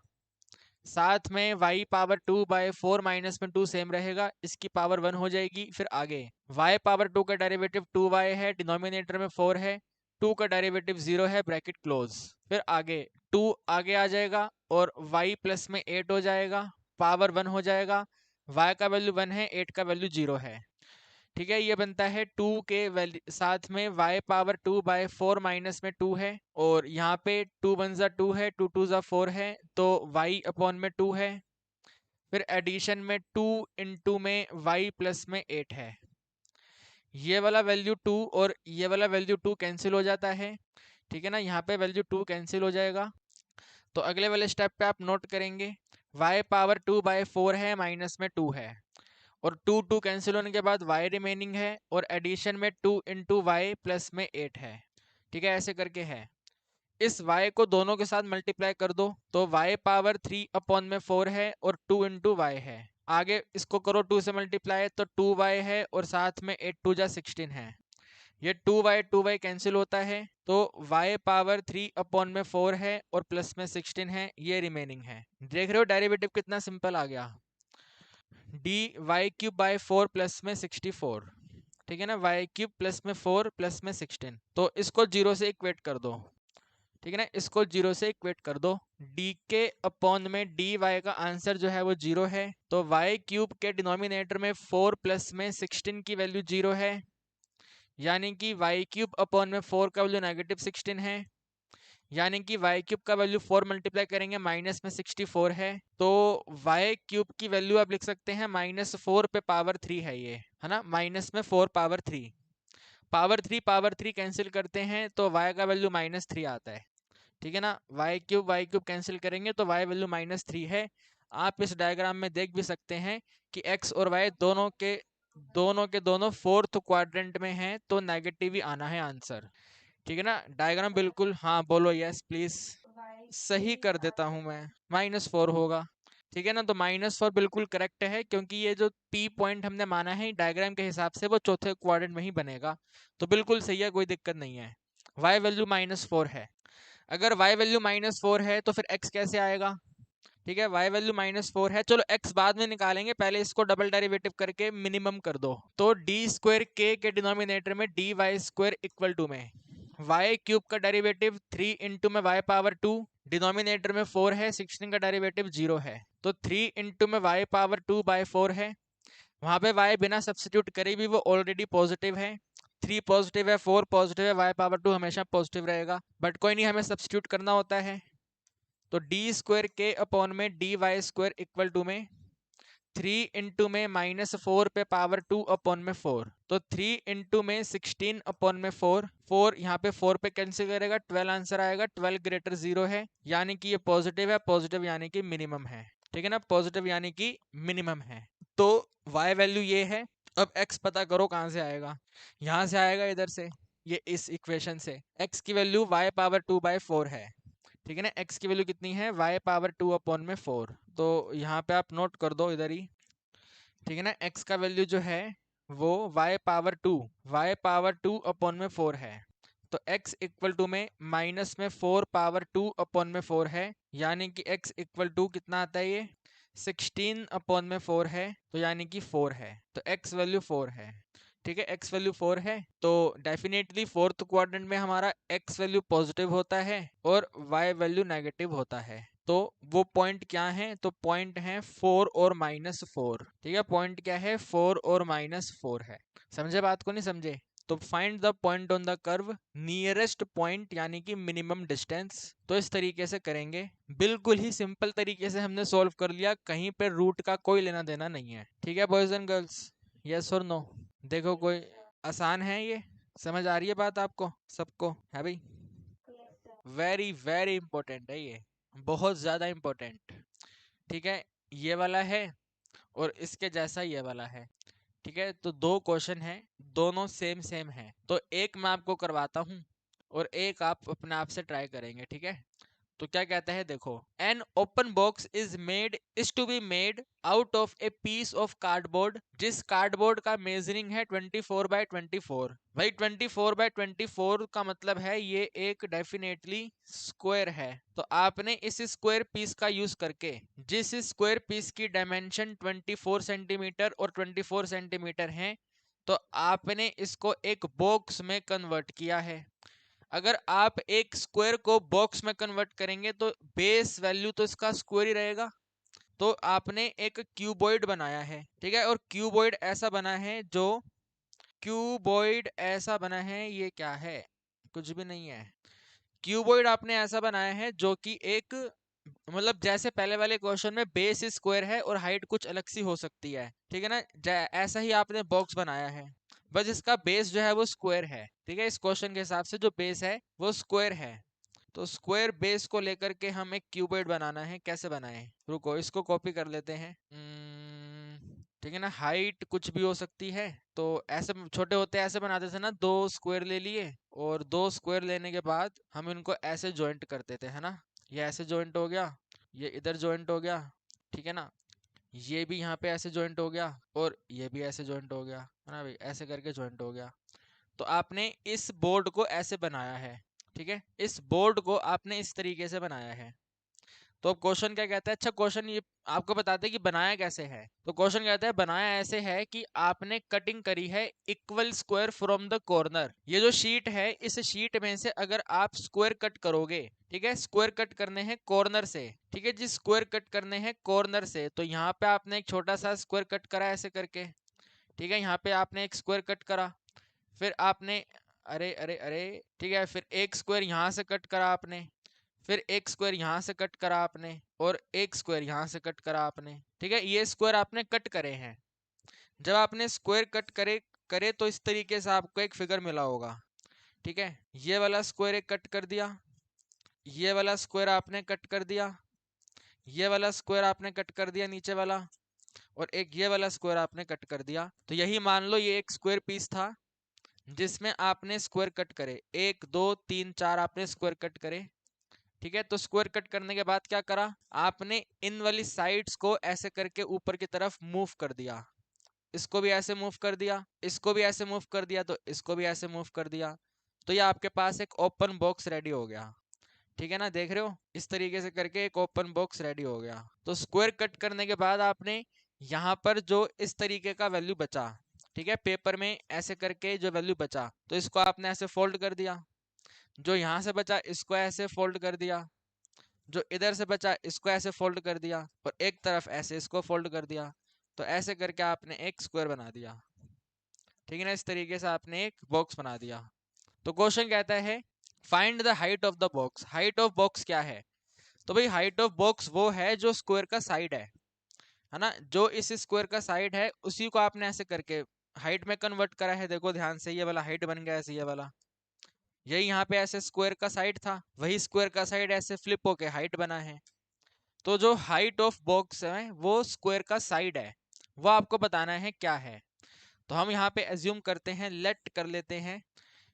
साथ में y पावर 2/4 माइनस में 2 सेम रहेगा, इसकी पावर 1 हो जाएगी। फिर आगे y पावर 2 का डेरिवेटिव 2y है, डिनोमिनेटर में 4 है, 2 का डेरिवेटिव 0 है, ब्रैकेट क्लोज। फिर आगे 2 आगे आ जाएगा और y प्लस में 8 हो जाएगा, पावर 1 हो जाएगा, y का वैल्यू 1 है, 8 का वैल्यू 0 है। ठीक है, ये बनता है 2 के वैल्यू साथ में y पावर 2 बाय 4 माइनस में 2 है, और यहाँ पे 2 वन ज़ा 2 है, 2 टू ज़ा 4 है, तो y अपॉन में 2 है, फिर एडिशन में 2 इंटू में y प्लस में 8 है। ये वाला वैल्यू 2 और ये वाला वैल्यू 2 कैंसिल हो जाता है। ठीक है ना, यहाँ पे वैल्यू 2 कैंसिल हो जाएगा। तो अगले वाले स्टेप पे आप नोट करेंगे y पावर 2 बाय 4 है, माइनस में 2 है, और 2 2 कैंसिल होने के बाद y रिमेनिंग है, और एडिशन में 2 इंटू वाई प्लस में 8 है। ठीक है, ऐसे करके है। इस y को दोनों के साथ मल्टीप्लाई कर दो, तो y पावर 3 अपॉन में 4 है, और 2 इंटू वाई है। आगे इसको करो 2 से मल्टीप्लाई, तो 2y है, और साथ में 8 टू जा 16 है। ये 2y कैंसिल होता है, तो y पावर 3 अपॉन में 4 है, और प्लस में 16 है, ये रिमेनिंग है। देख रहे हो डेरिवेटिव कितना सिंपल आ गया, d y cube by 4 plus में 64। ठीक है ना, वाई क्यूब प्लस में 4 प्लस में 16, तो इसको 0 से इक्वेट कर दो। ठीक है ना, इसको 0 से इक्वेट कर दो। डी के अपॉन में डी वाई का आंसर जो है वो 0 है, तो वाई क्यूब के डिनोमिनेटर में 4 प्लस में 16 की वैल्यू 0 है, यानी कि वाई क्यूब अपॉन में 4 का वैल्यू नेगेटिव 16 है, यानी कि वाई क्यूब का वैल्यू 4 मल्टीप्लाई करेंगे माइनस में 64 है, तो वाई क्यूब की वैल्यू आप लिख सकते हैं -4 पे पावर 3 है ये, है ना, माइनस में 4 पावर 3 कैंसिल करते हैं, तो y का वैल्यू -3 आता है। ठीक है ना, वाई क्यूब कैंसिल करेंगे तो y वैल्यू -3 है। आप इस डायग्राम में देख भी सकते हैं कि x और y दोनों फोर्थ क्वाड्रेंट में हैं, तो नेगेटिव ही आना है आंसर। ठीक है ना, डायग्राम बिल्कुल, हाँ बोलो यस प्लीज। सही कर देता हूं मैं, -4 होगा। ठीक है ना, तो -4 बिल्कुल करेक्ट है, क्योंकि ये जो P पॉइंट हमने माना है डायग्राम के हिसाब से वो चौथे क्वाड्रेंट में ही बनेगा, तो बिल्कुल सही है, कोई दिक्कत नहीं है। y वैल्यू -4 है। अगर y वैल्यू -4 है तो फिर x कैसे आएगा? ठीक है, y वैल्यू -4 है, चलो x बाद में निकालेंगे, पहले इसको डबल डेरिवेटिव करके मिनिमम कर दो। तो डी स्क्वायर के डिनोमिनेटर में d y square equal to में y क्यूब का डेरिवेटिव 3 इंटू में y पावर 2, डिनोमिनेटर में 4 है, 16 का डेरिवेटिव 0 है, तो 3 इंटू में y पावर 2 बाय 4 है। वहां पे y बिना सब्सिट्यूट करे भी वो ऑलरेडी पॉजिटिव है, 3 पॉजिटिव है, 4 पॉजिटिव है, y पावर 2 हमेशा पॉजिटिव रहेगा, बट कोई नहीं, हमें सब्सिट्यूट करना होता है। तो डी स्क्वायर के अपॉन में d y square equal to में 3 इंटू में -4 पे पावर 2 अपॉन में 4, तो 3 इंटू में 16 अपॉन में 4, 4 यहाँ पे 4 पे कैंसिल करेगा, 12 आंसर आएगा, 12 ग्रेटर 0 है, यानी कि ये पॉजिटिव है, पॉजिटिव यानी कि मिनिमम है। ठीक है ना, पॉजिटिव यानी कि मिनिमम है, तो y वैल्यू ये है। अब x पता करो कहाँ से आएगा, यहाँ से आएगा, इधर से, ये इस इक्वेशन से। x की वैल्यू y पावर 2 बाय 4 है। ठीक है ना, x की वैल्यू कितनी है, y पावर 2 अपॉन में 4, तो यहाँ पे आप नोट कर दो इधर ही। ठीक है ना, x का वैल्यू जो है वो y पावर 2 अपॉन में 4 है, तो x इक्वल टू में माइनस में 4 पावर 2 अपॉन में 4 है, यानी कि x इक्वल टू कितना आता है, ये 16 अपॉन में 4 है, तो यानी कि 4 है, तो x वैल्यू 4 है। ठीक है, x वैल्यू 4 है, तो डेफिनेटली फोर्थ क्वाड्रेंट में हमारा x वैल्यू पॉजिटिव होता है और y वैल्यू नेगेटिव होता है। तो वो पॉइंट क्या है, तो पॉइंट है 4 और -4। ठीक है, पॉइंट क्या है, 4 और -4 है। समझे बात को, नहीं समझे? तो find the point on the curve nearest point, यानी कि मिनिमम डिस्टेंस। तो इस तरीके से करेंगे, बिल्कुल ही सिंपल तरीके से हमने सॉल्व कर लिया, कहीं पे रूट का कोई लेना देना नहीं है। ठीक है बॉयज एंड गर्ल्स, यस और नो? देखो, कोई आसान है ये, समझ आ रही है बात आपको सबको, है भाई? वेरी वेरी इंपॉर्टेंट है ये, बहुत ज्यादा इंपॉर्टेंट। ठीक है, ये वाला है और इसके जैसा ये वाला है। ठीक है, तो दो क्वेश्चन है, दोनों सेम सेम है, तो एक मैं आपको करवाता हूँ और एक आप अपने आप से ट्राई करेंगे। ठीक है, तो क्या कहता है, देखो, an open box is to be made out of a piece of cardboard, जिस कार्डबोर्ड का मेजरिंग है 24 बाय 24। भाई 24 बाय 24 का मतलब है ये एक डेफिनेटली स्क्वायर है, तो आपने इस स्क्वायर पीस का यूज करके, जिस स्क्वायर पीस की डायमेंशन 24 सेंटीमीटर और 24 सेंटीमीटर है, तो आपने इसको एक बॉक्स में कन्वर्ट किया है। अगर आप एक स्क्वायर को बॉक्स में कन्वर्ट करेंगे तो बेस वैल्यू तो इसका स्क्वायर ही रहेगा। तो आपने एक क्यूबॉइड बनाया है, ठीक है, और क्यूबॉइड ऐसा बना है जो क्यूबॉइड ऐसा बना है, ये क्या है, कुछ भी नहीं है। क्यूबॉइड आपने ऐसा बनाया है जो कि एक, मतलब जैसे पहले वाले क्वेश्चन में बेस स्क्वायर है और हाइट कुछ अलग सी हो सकती है, ठीक है ना, ऐसा ही आपने बॉक्स बनाया है, बस इसका बेस जो है वो स्क्वायर है, ठीक है, इस क्वेश्चन के हिसाब से जो बेस है वो स्क्वायर है। तो स्क्वायर बेस को लेकर के हम एक क्यूबॉइड बनाना है, कैसे बनाएं, रुको इसको कॉपी कर लेते हैं। ठीक है ना, हाइट कुछ भी हो सकती है, तो ऐसे छोटे होते ऐसे बनाते थे ना, दो स्क्वायर ले लिए और दो स्क्वायर लेने के बाद हम इनको ऐसे जॉइंट करते थे, है ना, ये ऐसे जॉइंट हो गया, ये इधर जॉइंट हो गया, ठीक है ना, ये भी यहाँ पे ऐसे जॉइंट हो गया और ये भी ऐसे जॉइंट हो गया, है ना भाई, ऐसे करके जॉइंट हो गया। तो आपने इस बोर्ड को ऐसे बनाया है, ठीक है, इस बोर्ड को आपने इस तरीके से बनाया है। तो अब क्वेश्चन क्या कहता है, अच्छा क्वेश्चन ये आपको बताते हैं कि बनाया कैसे है। तो क्वेश्चन कहता है बनाया ऐसे है कि आपने कटिंग करी है equal square from the corner. ये जो शीट है, इस शीट में से अगर आप स्क्वायर कट करोगे, ठीक है, स्क्वायर कट करने हैं कॉर्नर से, ठीक है जी, स्क्वायर कट करने हैं कॉर्नर से, तो यहाँ पे आपने एक छोटा सा स्क्वायर कट करा ऐसे करके, ठीक है, यहाँ पे आपने एक स्क्वायर कट करा, फिर आपने, अरे अरे अरे, ठीक है, फिर एक स्क्वायर यहाँ से कट करा आपने, फिर एक स्क्वायर यहाँ से कट करा आपने और एक स्क्वायर यहाँ से कट करा आपने, ठीक है, ये स्क्वायर आपने कट करे हैं। जब आपने स्क्वायर कट करे करे तो इस तरीके से आपको एक फिगर मिला होगा, ठीक है, ये वाला स्क्वायर एक कट कर दिया, ये वाला स्क्वायर आपने कट कर दिया, ये वाला स्क्वायर आपने कट कर दिया नीचे वाला, और एक ये वाला स्क्वायर आपने कट कर दिया। तो यही मान लो ये एक स्क्वायर पीस था जिसमें आपने स्क्वायर कट करे, एक दो तीन चार आपने स्क्वायर कट करे, ठीक है। तो स्क्वायर कट करने के बाद क्या करा आपने, इन वाली साइड्स को ऐसे करके ऊपर की तरफ मूव कर दिया, इसको भी ऐसे मूव कर दिया, इसको भी ऐसे मूव कर दिया, तो इसको भी ऐसे मूव कर दिया। तो ये आपके पास एक ओपन बॉक्स रेडी हो गया, ठीक है ना, देख रहे हो, इस तरीके से करके एक ओपन बॉक्स रेडी हो गया। तो स्क्वायर कट करने के बाद आपने यहाँ पर जो इस तरीके का वैल्यू बचा, ठीक है, पेपर में ऐसे करके जो वैल्यू बचा, तो इसको आपने ऐसे फोल्ड कर दिया, जो यहाँ से बचा इसको ऐसे फोल्ड कर दिया, जो इधर से बचा इसको ऐसे फोल्ड कर दिया, और एक तरफ ऐसे इसको फोल्ड कर दिया। तो ऐसे करके आपने एक स्क्वायर बना दिया, ठीक है ना, इस तरीके से आपने एक बॉक्स बना दिया। तो क्वेश्चन कहता है find the height of the box. Height of box क्या है, तो भाई हाइट ऑफ बॉक्स वो है जो स्क्वायर का साइड है ना, जो इस स्क्वायर का साइड है उसी को आपने ऐसे करके हाइट में कन्वर्ट करा है। देखो ध्यान से, ये वाला हाइट बन गया ऐसे, ये वाला, यही यहाँ पे ऐसे स्क्वायर का साइड था, वही स्क्वायर का साइड ऐसे फ्लिप होके हाइट बना है। तो जो हाइट ऑफ बॉक्स है वो स्क्वायर का साइड है, वो आपको बताना है क्या है। तो हम यहाँ पे एज्यूम करते हैं, लेट कर लेते हैं,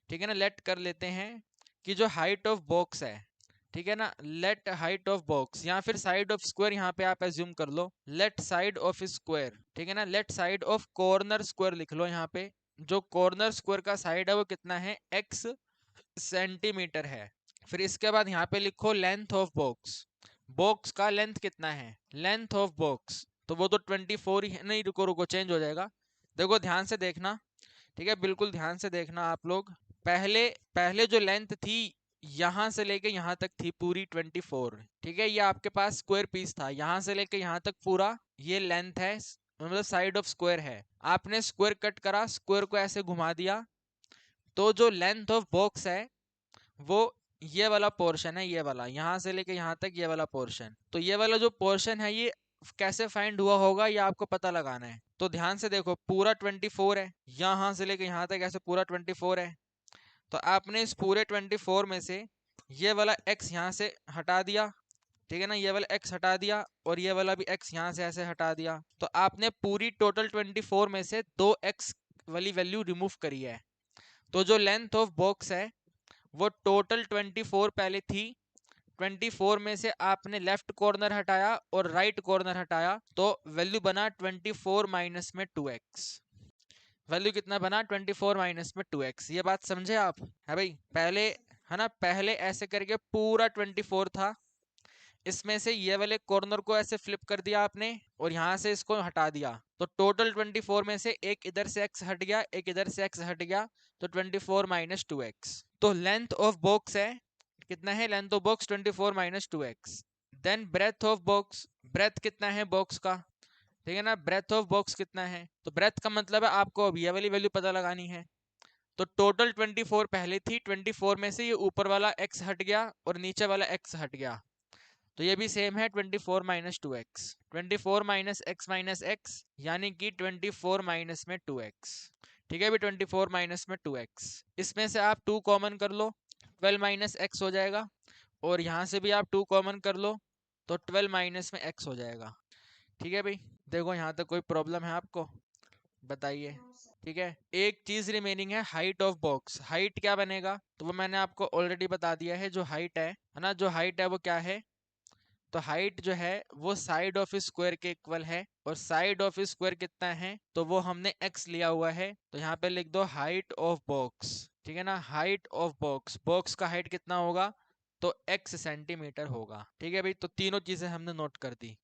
ठीक है ना, लेट कर लेते हैं कि जो हाइट ऑफ बॉक्स है, ठीक है ना, लेट हाइट ऑफ बॉक्स या फिर साइड ऑफ स्क्वायर, यहाँ पे आप एज्यूम कर लो लेट साइड ऑफ स्क्वायर, ठीक है ना, let side of corner square लिख लो यहाँ पे। जो कॉर्नर स्क्वायर का साइड है वो कितना है, x सेंटीमीटर है। फिर इसके बाद यहाँ पे लिखो लेंथ ऑफ बॉक्स, बॉक्स का लेंथ कितना है, लेंथ ऑफ बॉक्स, तो वो तो 24 ही है, नहीं रुको रुको चेंज हो जाएगा, देखो ध्यान से देखना, ठीक है, बिल्कुल ध्यान से देखना आप लोग। पहले पहले जो लेंथ थी यहाँ से लेके यहाँ तक थी पूरी 24, ठीक है, ये आपके पास स्क्वायर पीस था, यहाँ से लेके यहाँ तक पूरा ये लेंथ है, मतलब साइड ऑफ स्क्वायर है। आपने स्क्वायर कट करा, स्क्वायर को ऐसे घुमा दिया, तो जो लेंथ ऑफ बॉक्स है वो ये वाला पोर्शन है, ये वाला यहाँ से लेके यहाँ तक ये वाला पोर्शन। तो ये वाला जो पोर्शन है ये कैसे फाइंड हुआ होगा ये आपको पता लगाना है। तो ध्यान से देखो, पूरा 24 है, यहाँ से लेके यहाँ तक ऐसे पूरा 24 है। तो आपने इस पूरे 24 में से ये वाला x यहाँ से हटा दिया, ठीक है ना, ये वाला x हटा दिया और ये वाला भी x यहाँ से ऐसे हटा दिया। तो आपने पूरी टोटल 24 में से 2x वाली वैल्यू रिमूव करी है। तो जो लेंथ ऑफ बॉक्स है वो टोटल 24 पहले थी, 24 में से आपने लेफ्ट कॉर्नर हटाया और राइट कॉर्नर हटाया, तो वैल्यू बना 24 माइनस में 2x। वैल्यू कितना बना, 24 माइनस में 2x। ये बात समझे आप, है भाई, पहले, है ना, पहले ऐसे करके पूरा 24 था, इसमें से ये वाले कॉर्नर को ऐसे फ्लिप कर दिया आपने और यहाँ से इसको हटा दिया, तो टोटल 24 में से एक इधर से x हट गया, एक इधर से x हट गया, तो 24 माइनस 2x। तो लेंथ ऑफ बॉक्स है कितना है, length of box 24 minus 2x। Then breadth of box, breadth कितना है बॉक्स का, ठीक है ना, ब्रेथ ऑफ बॉक्स कितना है, तो ब्रेथ का मतलब है आपको अब ये वाली वैल्यू पता लगानी है। तो टोटल 24 पहले थी, 24 में से ये ऊपर वाला x हट गया और नीचे वाला x हट गया, तो ये भी सेम है 24 minus 2x। 24 minus x minus x यानी कि 24 माइनस में 2x। ठीक है अभी 24 माइनस में 2x, इसमें से आप 2 कॉमन कर लो, 12 माइनस x हो जाएगा, और यहाँ से भी आप 2 कॉमन कर लो तो 12 माइनस में x हो जाएगा। ठीक है भाई, देखो यहाँ तक कोई प्रॉब्लम है आपको, बताइए। ठीक है, एक चीज रिमेनिंग है, हाइट ऑफ बॉक्स। हाइट क्या बनेगा, तो वो मैंने आपको ऑलरेडी बता दिया है, जो हाइट है ना, जो हाइट है वो क्या है, तो हाइट जो है वो साइड ऑफ स्क्वायर के इक्वल है, और साइड ऑफ स्क्वायर कितना है, तो वो हमने x लिया हुआ है, तो यहाँ पे लिख दो हाइट ऑफ बॉक्स। ठीक है ना, हाइट ऑफ बॉक्स, बॉक्स का हाइट कितना होगा, तो x सेंटीमीटर होगा। ठीक है भाई, तो तीनों चीजें हमने नोट कर दी।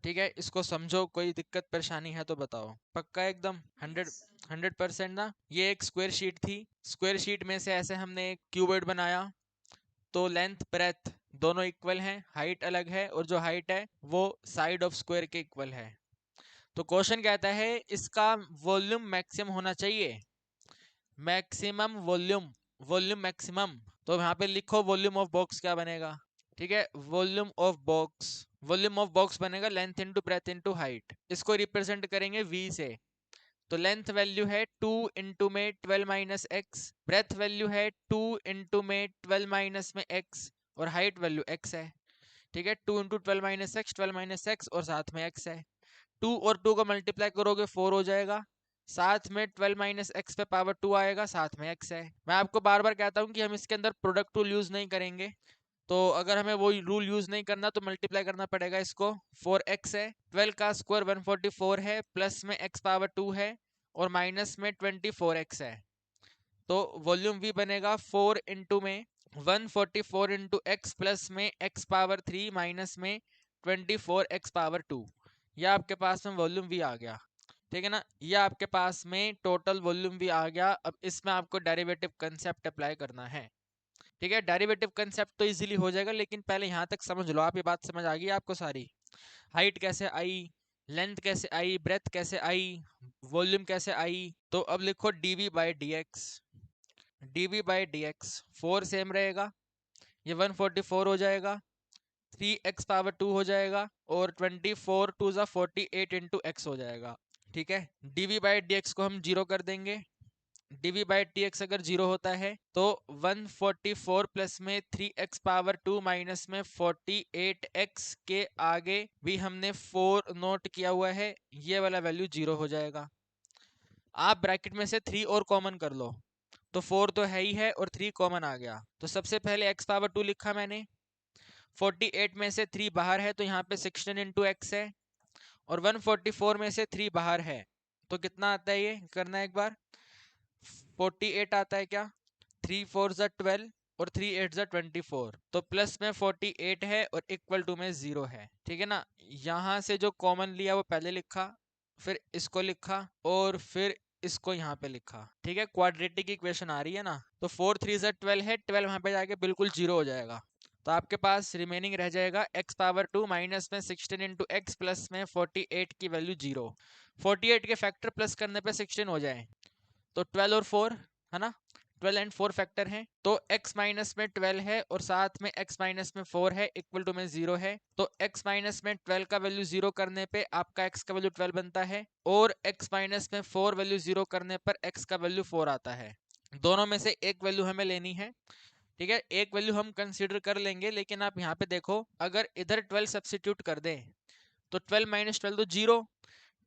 ठीक है, इसको समझो, कोई दिक्कत परेशानी है तो बताओ। पक्का एकदम 100% ना। ये एक स्क्वायर शीट थी, स्क्वायर शीट में से ऐसे हमने एक क्यूबॉइड बनाया, तो लेंथ ब्रेथ दोनों इक्वल हैं, हाइट अलग है, और जो हाइट है वो साइड ऑफ स्क्वायर के इक्वल है। तो क्वेश्चन कहता है इसका वॉल्यूम मैक्सिमम होना चाहिए, मैक्सिमम वॉल्यूम, वॉल्यूम मैक्सिमम, तो यहाँ पे लिखो वॉल्यूम ऑफ बॉक्स क्या बनेगा। ठीक है, volume of box, volume of box बनेगा length into breath into height. इसको रिप्रेजेंट करेंगे v से, तो लेंथ वैल्यू है 2 इंटू में 12 माइनस एक्स, ब्रेथ वैल्यू है 2 इंटू में 12 माइनस में x, और हाइट वैल्यू x है। ठीक है, 2 into 12 minus x, 12 minus x और साथ में x है। 2 और 2 को मल्टीप्लाई करोगे 4 हो जाएगा, साथ में 12 माइनस एक्स पे पावर 2 आएगा, साथ में x है। मैं आपको बार बार कहता हूँ कि हम इसके अंदर प्रोडक्ट रूल यूज नहीं करेंगे, तो अगर हमें वो रूल यूज नहीं करना तो मल्टीप्लाई करना पड़ेगा इसको। 4x है, 12 का स्क्वायर 144 है, प्लस में x पावर 2 है, और माइनस में 24x है, तो वॉल्यूम v बनेगा 4 इंटू में 144 इंटू एक्स, प्लस में x पावर 3 माइनस में 24x पावर 2। यह आपके पास में वॉल्यूम v आ गया। ठीक है ना, यह आपके पास में टोटल वॉल्यूम v आ गया। अब इसमें आपको डेरिवेटिव कंसेप्ट अप्लाई करना है। ठीक है, डेरिवेटिव कंसेप्ट तो इजीली हो जाएगा, लेकिन पहले यहाँ तक समझ लो आप, ये बात समझ आ गई आपको सारी। हाइट कैसे आई, लेंथ कैसे आई, ब्रेथ कैसे आई, वॉल्यूम कैसे आई, तो अब लिखो dv by d x, dv by d x, 4 same रहेगा, ये 144 हो जाएगा, 3x पावर 2 हो जाएगा, और 24 टू ज़ा 48 इंटू एक्स हो जाएगा। ठीक है, dv बाई डी एक्स को हम जीरो कर देंगे, dv बाई टी एक्स अगर जीरो होता है तो 144 प्लस में 3x पावर 2 माइनस में 48x के आगे भी हमने 4 नोट किया हुआ है, ये वाला वैल्यू जीरो हो जाएगा। आप ब्रैकेट में से 3 और कॉमन कर लो, तो 4 तो है ही है और 3 कॉमन आ गया, तो सबसे पहले x पावर 2 लिखा मैंने, 48 में से 3 बाहर है तो यहाँ पे 16 इंटू एक्स है, और 144 में से 3 बाहर है तो कितना आता है, ये करना एक बार, 48 आता है क्या, 3 4 ज़ा 12 और 3 8 ज़ा 24, तो प्लस में 48 है और इक्वल टू में 0 है। ठीक है ना, यहाँ से जो कॉमन लिया वो पहले लिखा, फिर इसको लिखा, और फिर इसको यहाँ पे लिखा। ठीक है, क्वाड्रेटिक इक्वेशन आ रही है ना, तो 4 3 ज़ा 12 है, 12 वहाँ पे जाके बिल्कुल 0 हो जाएगा, तो आपके पास रिमेनिंग रह जाएगा x पावर 2 माइनस में 16 इंटू एक्स, प्लस में 48 की वैल्यू 0। 48 के फैक्टर प्लस करने पे 16 हो जाए तो 12 और 4 है ना, 12 एंड 4 फैक्टर हैं, तो x माइनस में 12 है और साथ में x माइनस में 4 है, इक्वल टू में 0 है, तो x माइनस में 12 का वैल्यू 0 करने पे आपका x का वैल्यू 12 बनता है, और x माइनस में 4 वैल्यू 0 करने पर x का वैल्यू 4 आता है। दोनों में से एक वैल्यू हमें लेनी है। ठीक है, एक वैल्यू हम कंसीडर कर लेंगे, लेकिन आप यहाँ पे देखो, अगर इधर 12 सब्सिट्यूट कर दें तो 12 माइनस 12 तो 0,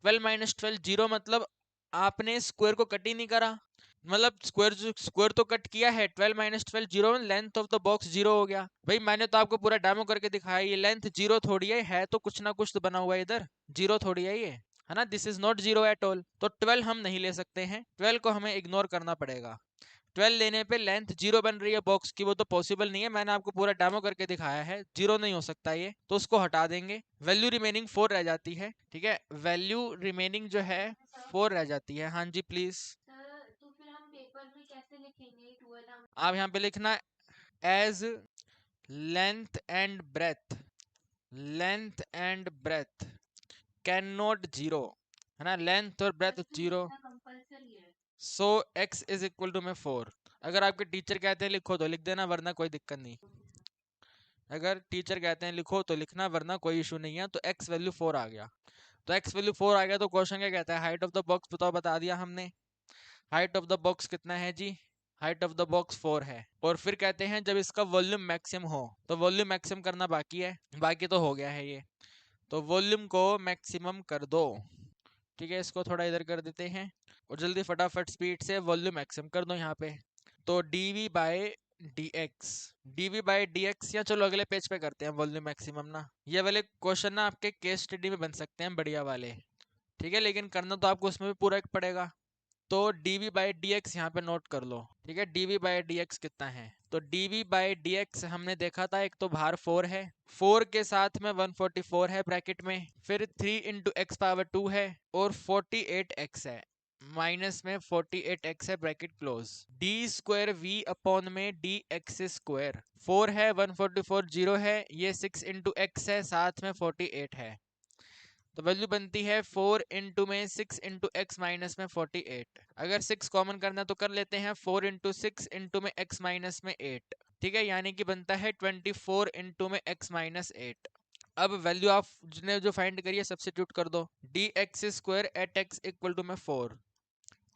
12 माइनस 12 0, मतलब आपने स्क्वायर को कट ही नहीं करा, मतलब स्क्वायर तो कट किया है, 12 minus 12 0, length of the box 0 हो गया। भाई मैंने तो आपको पूरा डेमो करके दिखाया, ये लेंथ 0 थोड़ी है तो कुछ ना कुछ तो बना हुआ है इधर, 0 थोड़ी है ये, है ना, this is not 0 at all, तो 12 हम नहीं ले सकते हैं, 12 को हमें इग्नोर करना पड़ेगा। 12 लेने पे लेंथ 0 बन रही है बॉक्स की, वो तो पॉसिबल नहीं है, मैंने आपको पूरा डेमो करके दिखाया है, 0 नहीं हो सकता ये, तो उसको हटा देंगे। वैल्यू रिमेनिंग 4 रह जाती है, ठीक है, वैल्यू रिमेनिंग जो है 4 रह जाती है। हाँ जी प्लीज। तो फिर हम पेपर में कैसे लिखेंगे 12? आप यहाँ पे लिखना as length and breadth, length and breadth can not 0, है ना, लेंथ और breadth 0, so x is equal to में 4। अगर आपके टीचर कहते हैं लिखो तो लिख देना, वरना कोई दिक्कत नहीं। अगर टीचर कहते हैं लिखो तो लिखना, वरना कोई इशू नहीं है। तो x वैल्यू 4 आ गया, तो x वैल्यू 4 आ गया, तो क्वेश्चन क्या कहता है, हाइट ऑफ द बॉक्स बताओ, बता दिया हमने। हाइट ऑफ द बॉक्स कितना है जी, हाइट ऑफ द बॉक्स 4 है। और फिर कहते हैं जब इसका वॉल्यूम मैक्सिमम हो, तो वॉल्यूम मैक्सिमम करना बाकी है, बाकी तो हो गया है ये, तो वॉल्यूम को मैक्सिमम कर दो, ठीक है, इसको थोड़ा इधर कर देते हैं, और जल्दी फटाफट स्पीड से वॉल्यूम मैक्सिमम कर दो यहाँ पे। तो dv by dx, dv by dx, या चलो अगले पेज पे करते हैं वॉल्यूम मैक्सिमम ना। ये वाले क्वेश्चन ना आपके केस स्टडी में बन सकते हैं बढ़िया वाले, ठीक है, लेकिन करना तो आपको उसमें भी पूरा एक पड़ेगा। तो dv बाई डी एक्स यहाँ पे नोट कर लो, ठीक है, dv बाई डी एक्स कितना है, तो dv बाई डी एक्स हमने देखा था, एक तो बाहर 4 है, 4 के साथ में 144 है ब्रैकेट में, फिर 3 इंटू एक्स पावर 2 है, और 48x है, माइनस में 48x है bracket close, d square v upon में डी एक्स स्क्वायर, 4 है 144 0 है, ये 6 इंटू एक्स है, साथ में 48 है, तो वैल्यू बनती है 4 इंटू में 6 इंटू एक्स माइनस में 48। अगर 6 कॉमन करना तो कर लेते हैं, 4 इंटू 6 इंटू में एक्स माइनस में 8, ठीक है, यानी कि बनता है 24 इंटू में एक्स माइनस 8। अब वैल्यू आप ने जो फाइंड करी है सब्सिट्यूट कर दो, d x square at x equal to में 4,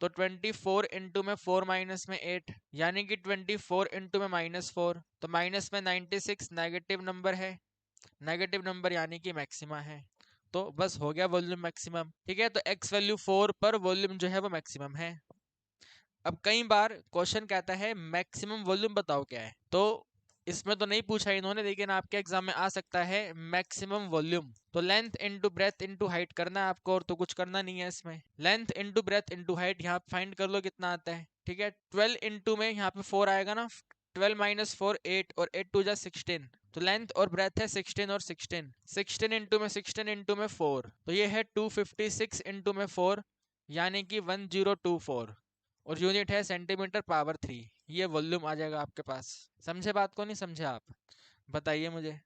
तो 24 इंटू में 4 माइनस में 8, यानी कि 24 इंटू में -4, तो माइनस में 96 नेगेटिव नंबर है, नेगेटिव नंबर यानी कि मैक्सिमा है, तो बस हो गया वॉल्यूम मैक्सिमम, ठीक है, तो x वैल्यू 4 पर वॉल्यूम जो है वो मैक्सिमम है। अब कई बार क्वेश्चन कहता है मैक्सिमम वॉल्यूम बताओ क्या है, तो इसमें तो नहीं पूछा इन्होंने, लेकिन आपके एग्जाम में आ सकता है मैक्सिमम वॉल्यूम, तो length into breath into height करना है आपको, और तो कुछ करना नहीं है इसमें, length into breath into height यहाँ फाइंड कर लो कितना आता है, ठीक है, 12 इंटू में यहाँ पे 4 आएगा ना, 12 माइनस 4 8, और 8 टू जा 16, तो लेंथ और ब्रेथ है 16 और 16, 16 इंटू में 16 इंटू में 4, तो ये है 256 इंटू में 4, यानी कि 1024, और यूनिट है सेंटीमीटर पावर 3, ये वॉल्यूम आ जाएगा आपके पास। समझे बात को, नहीं समझे आप बताइए मुझे,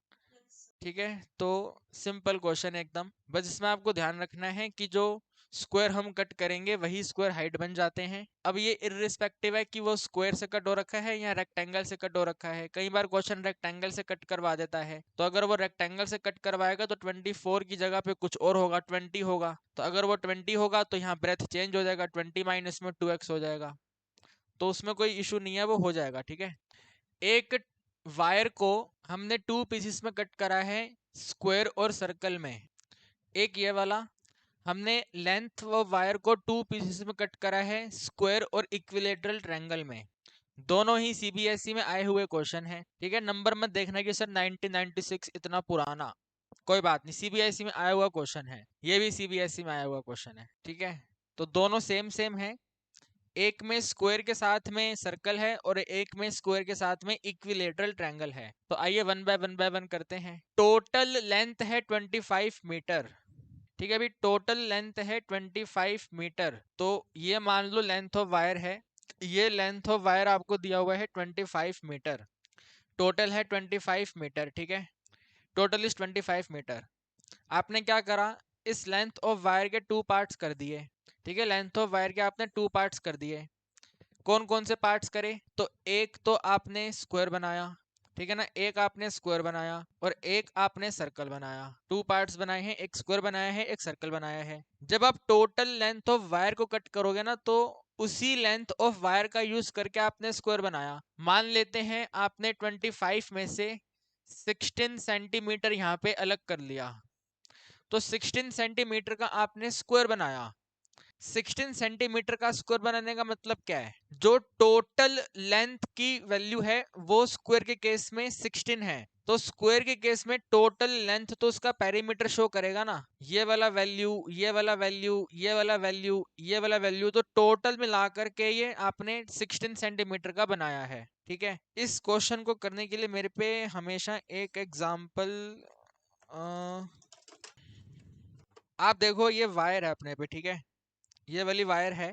ठीक है, तो सिंपल क्वेश्चन है एकदम, बस इसमें आपको ध्यान रखना है कि जो स्क्वायर हम कट करेंगे वही स्क्वायर हाइट बन जाते हैं। अब ये इररिस्पेक्टिव है कि वो स्क्वायर से कट हो रखा है या रेक्टेंगल से कट हो रखा है, कई बार क्वेश्चन रेक्टेंगल से कट करवा देता है, तो अगर वो रेक्टेंगल से कट करवाएगा तो 24 की जगह पे कुछ और होगा, 20 होगा, तो अगर वो 20 होगा तो यहाँ ब्रेथ चेंज हो जाएगा, 20 माइनस में 2x हो जाएगा, तो उसमें कोई इशू नहीं है, वो हो जाएगा, ठीक है। एक वायर को हमने 2 पीसेस में कट करा है, स्क्वायर और सर्कल में, एक ये वाला हमने लेंथ व वायर को 2 पीसेस में कट करा है, स्क्वायर और इक्विलेटरल ट्रायंगल में, दोनों ही सीबीएसई में आए हुए क्वेश्चन है, ठीक है, नंबर मत देखना कि सर 1996 इतना पुराना, कोई बात नहीं, सीबीएसई में आया हुआ क्वेश्चन है, ये भी सीबीएसई में आया हुआ क्वेश्चन है, ठीक है, तो दोनों सेम सेम है, एक में स्क्वायर के साथ में सर्कल है और एक में स्क्वायर के साथ में इक्विलेटरल ट्रायंगल है, तो आइए वन बाय वन करते हैं। टोटल लेंथ है 25 मीटर, ठीक है, अभी टोटल लेंथ है 25 मीटर, तो ये मान लो लेंथ ऑफ वायर है, ये लेंथ ऑफ वायर आपको दिया हुआ है 25 मीटर, टोटल है 25 मीटर, ठीक है, टोटल इज 25 मीटर। आपने क्या करा, इस लेंथ ऑफ वायर के 2 पार्ट्स कर दिए, ठीक है, लेंथ ऑफ वायर के आपने 2 पार्ट्स कर दिए, कौन कौन से पार्ट्स करे, तो एक तो आपने स्क्वायर बनाया, ठीक है ना, एक आपने स्क्वायर बनाया और एक आपने सर्कल बनाया, 2 पार्ट्स बनाए हैं, एक स्क्वायर बनाया है, एक सर्कल बनाया है। जब आप टोटल लेंथ ऑफ वायर को कट करोगे ना, तो उसी लेंथ ऑफ वायर का यूज करके आपने स्क्वायर बनाया, मान लेते हैं आपने 25 में से 16 सेंटीमीटर यहाँ पे अलग कर लिया, तो 16 सेंटीमीटर का आपने स्क्वायर बनाया, 16 सेंटीमीटर का स्क्वायर बनाने का मतलब क्या है? जो टोटल लेंथ की वैल्यू है वो स्क्वायर के केस में 16 है, तो स्क्वायर के केस में टोटल लेंथ तो उसका पेरीमीटर शो करेगा ना, ये वाला वैल्यू, ये वाला वैल्यू, ये वाला वैल्यू, ये वाला वैल्यू, तो टोटल मिला करके ये आपने 16 सेंटीमीटर का बनाया है। ठीक है, इस क्वेश्चन को करने के लिए मेरे पे हमेशा एक एग्जांपल, आप देखो ये वायर है अपने पे, ठीक है, ये वाली वायर है,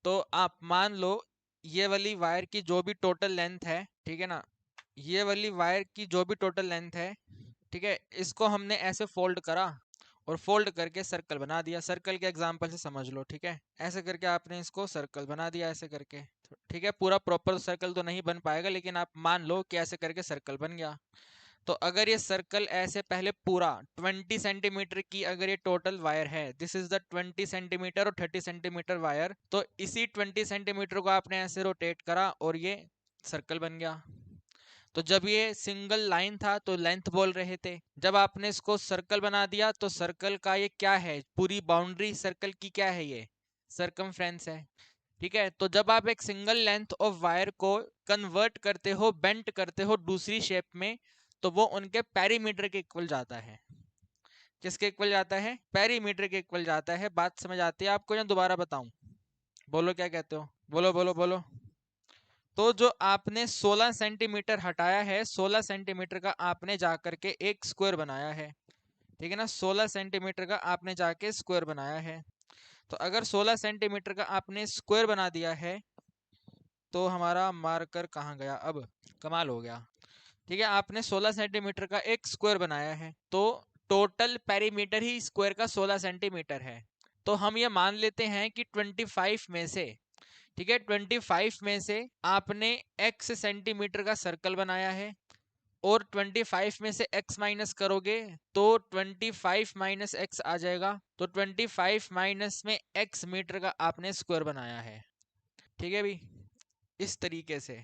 तो आप मान लो ये वाली वायर की जो भी टोटल लेंथ है, ठीक है ना, ये वाली वायर की जो भी टोटल लेंथ है, ठीक है, इसको हमने ऐसे फोल्ड करा और फोल्ड करके सर्कल बना दिया, सर्कल के एग्जांपल से समझ लो, ठीक है, ऐसे करके आपने इसको सर्कल बना दिया ऐसे करके, ठीक है, पूरा प्रॉपर सर्कल तो नहीं बन पाएगा लेकिन आप मान लो कि ऐसे करके सर्कल बन गया। तो अगर ये सर्कल ऐसे पहले पूरा 20 सेंटीमीटर की अगर ये टोटल वायर है, दिस इज द 20 सेंटीमीटर और 30 सेंटीमीटर वायर, तो इसी 20 सेंटीमीटर को आपने ऐसे रोटेट करा और ये सर्कल बन गया। तो जब ये सिंगल लाइन था तो लेंथ बोल रहे थे, जब आपने इसको सर्कल बना दिया तो सर्कल का ये क्या है, पूरी बाउंड्री सर्कल की क्या है, ये सरकमफ्रेंस है। ठीक है, तो जब आप एक सिंगल लेंथ ऑफ वायर को कन्वर्ट करते हो, बेंट करते हो दूसरी शेप में, तो वो उनके पेरीमीटर के इक्वल जाता है। किसके इक्वल जाता है? पेरीमीटर के इक्वल जाता है। बात समझ आती है आपको या दोबारा बताऊं? बोलो क्या कहते हो, बोलो बोलो बोलो। तो जो आपने 16 सेंटीमीटर हटाया है, 16 सेंटीमीटर का आपने जाकर के एक स्क्वायर बनाया है, ठीक है ना, 16 सेंटीमीटर का आपने जाके स्क्वायर बनाया है। तो अगर 16 सेंटीमीटर का आपने स्क्वायर बना दिया है, तो हमारा मार्कर कहाँ गया अब, कमाल हो गया। ठीक है, आपने 16 सेंटीमीटर का एक स्क्वायर बनाया है, तो टोटल पेरीमीटर ही स्क्वायर का 16 सेंटीमीटर है। तो हम ये मान लेते हैं कि 25 में से, ठीक है, 25 में से आपने x सेंटीमीटर का सर्कल बनाया है, और 25 में से x माइनस करोगे तो 25 माइनस एक्स आ जाएगा, तो 25 माइनस में x मीटर का आपने स्क्वायर बनाया है। ठीक है भाई, इस तरीके से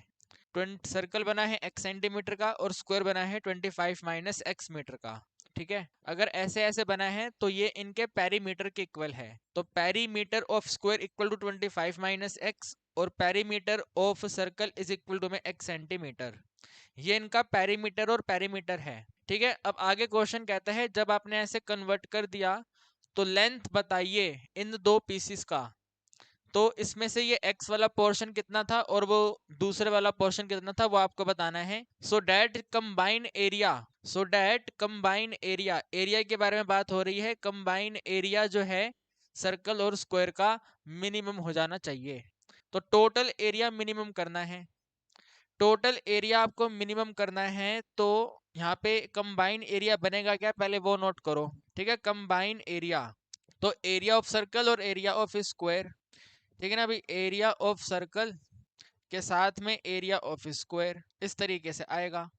20 सर्कल बना है x सेंटीमीटर का और स्क्वायर बना है 25 माइनस एक्स मीटर का। ठीक है, अगर ऐसे ऐसे बना है तो ये इनके पेरीमीटर के इक्वल है, तो perimeter of square equal to 25 minus x और perimeter of circle is equal to में x सेंटीमीटर, ये इनका पेरीमीटर और पेरीमीटर है। ठीक है, अब आगे क्वेश्चन कहता है जब आपने ऐसे कन्वर्ट कर दिया तो लेंथ बताइए इन दो पीसीस का, तो इसमें से ये x वाला पोर्शन कितना था और वो दूसरे वाला पोर्शन कितना था वो आपको बताना है। So that combine area, so that combine area, area के बारे में बात हो रही है, कंबाइन एरिया जो है सर्कल और स्क्वायर का मिनिमम हो जाना चाहिए। तो टोटल एरिया मिनिमम करना है, टोटल एरिया आपको मिनिमम करना है, तो यहाँ पे कंबाइन एरिया बनेगा क्या, पहले वो नोट करो। ठीक है, कंबाइन एरिया, तो एरिया ऑफ सर्कल और एरिया ऑफ स्क्वायर, ठीक है ना भाई, एरिया ऑफ सर्कल के साथ में एरिया ऑफ स्क्वायर, इस तरीके से आएगा।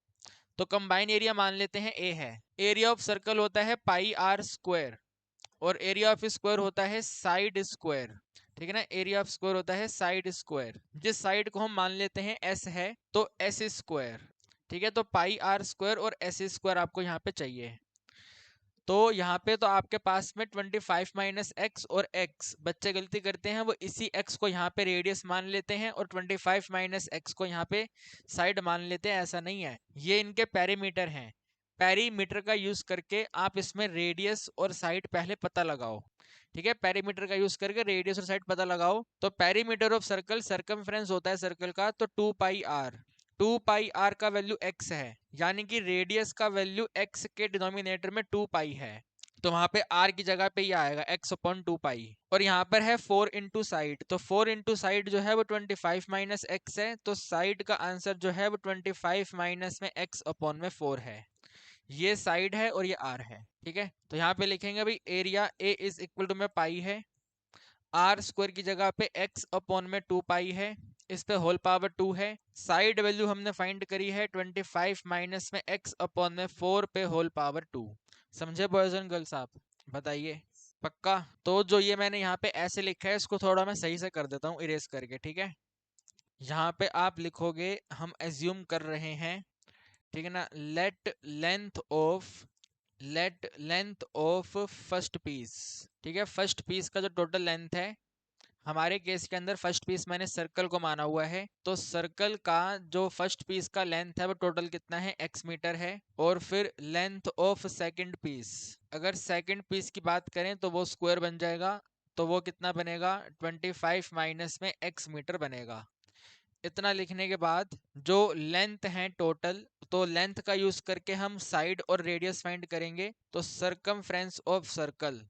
तो कंबाइन एरिया मान लेते हैं ए है, एरिया ऑफ सर्कल होता है पाई आर स्क्वायर और एरिया ऑफ स्क्वायर होता है साइड स्क्वायर। ठीक है ना, एरिया ऑफ स्क्वायर होता है साइड स्क्वायर, जिस साइड को हम मान लेते हैं एस है तो एस स्क्वायर। ठीक है, तो पाई आर स्क्वायर और एस स्क्वायर आपको यहाँ पे चाहिए। तो यहाँ पे तो आपके पास में 25 माइनस एक्स और एक्स, बच्चे गलती करते हैं वो इसी एक्स को यहाँ पे रेडियस मान लेते हैं और 25 माइनस एक्स को यहाँ पे साइड मान लेते हैं, ऐसा नहीं है, ये इनके पेरीमीटर हैं। पेरीमीटर का यूज करके आप इसमें रेडियस और साइड पहले पता लगाओ। ठीक है, पेरीमीटर का यूज करके रेडियस और साइड पता लगाओ। तो पेरीमीटर ऑफ सर्कल सरकमफ्रेंस होता है सर्कल का, तो 2 पाई आर, 2 पाई आर का वैल्यू x है, यानी कि रेडियस का वैल्यू x के डिनोमिनेटर में 2 पाई है, तो वहां पे r की जगह पे ये आएगा x अपॉन 2 पाई। और यहाँ पर है 4 इंटू साइड, तो 4 इंटू साइड जो है वो 25 माइनस एक्स है, तो साइड का आंसर जो है वो 25 माइनस में x अपॉन में 4 है। ये साइड है और ये r है। ठीक है, तो यहाँ पे लिखेंगे भाई area a is equal to में पाई है, आर स्क्वायर की जगह पे x अपॉन में 2 पाई है, इस पे होल पावर 2 है, साइड वैल्यू हमने फाइंड करी है 25 माइनस में x अपॉन में 4 पे होल पावर 2। समझे बॉयज एंड गर्ल्स आप? बताइए पक्का? तो जो ये मैंने यहाँ पे ऐसे लिखा है इसको थोड़ा मैं सही से कर देता हूँ इरेज करके। ठीक है, यहाँ पे आप लिखोगे, हम एज्यूम कर रहे हैं, ठीक है ना, let length of first piece, ठीक है, फर्स्ट पीस का जो टोटल लेंथ है हमारे केस के अंदर फर्स्ट पीस मैंने सर्कल को माना हुआ है, तो सर्कल का जो फर्स्ट पीस का लेंथ है वो टोटल कितना है, x मीटर है। और फिर लेंथ ऑफ सेकंड पीस, अगर सेकंड पीस की बात करें तो वो स्क्वायर बन जाएगा, तो वो कितना बनेगा, 25 माइनस में x मीटर बनेगा। इतना लिखने के बाद जो लेंथ है टोटल, तो लेंथ का यूज करके हम साइड और रेडियस फाइंड करेंगे। तो सरकमफ्रेंस ऑफ सर्कल,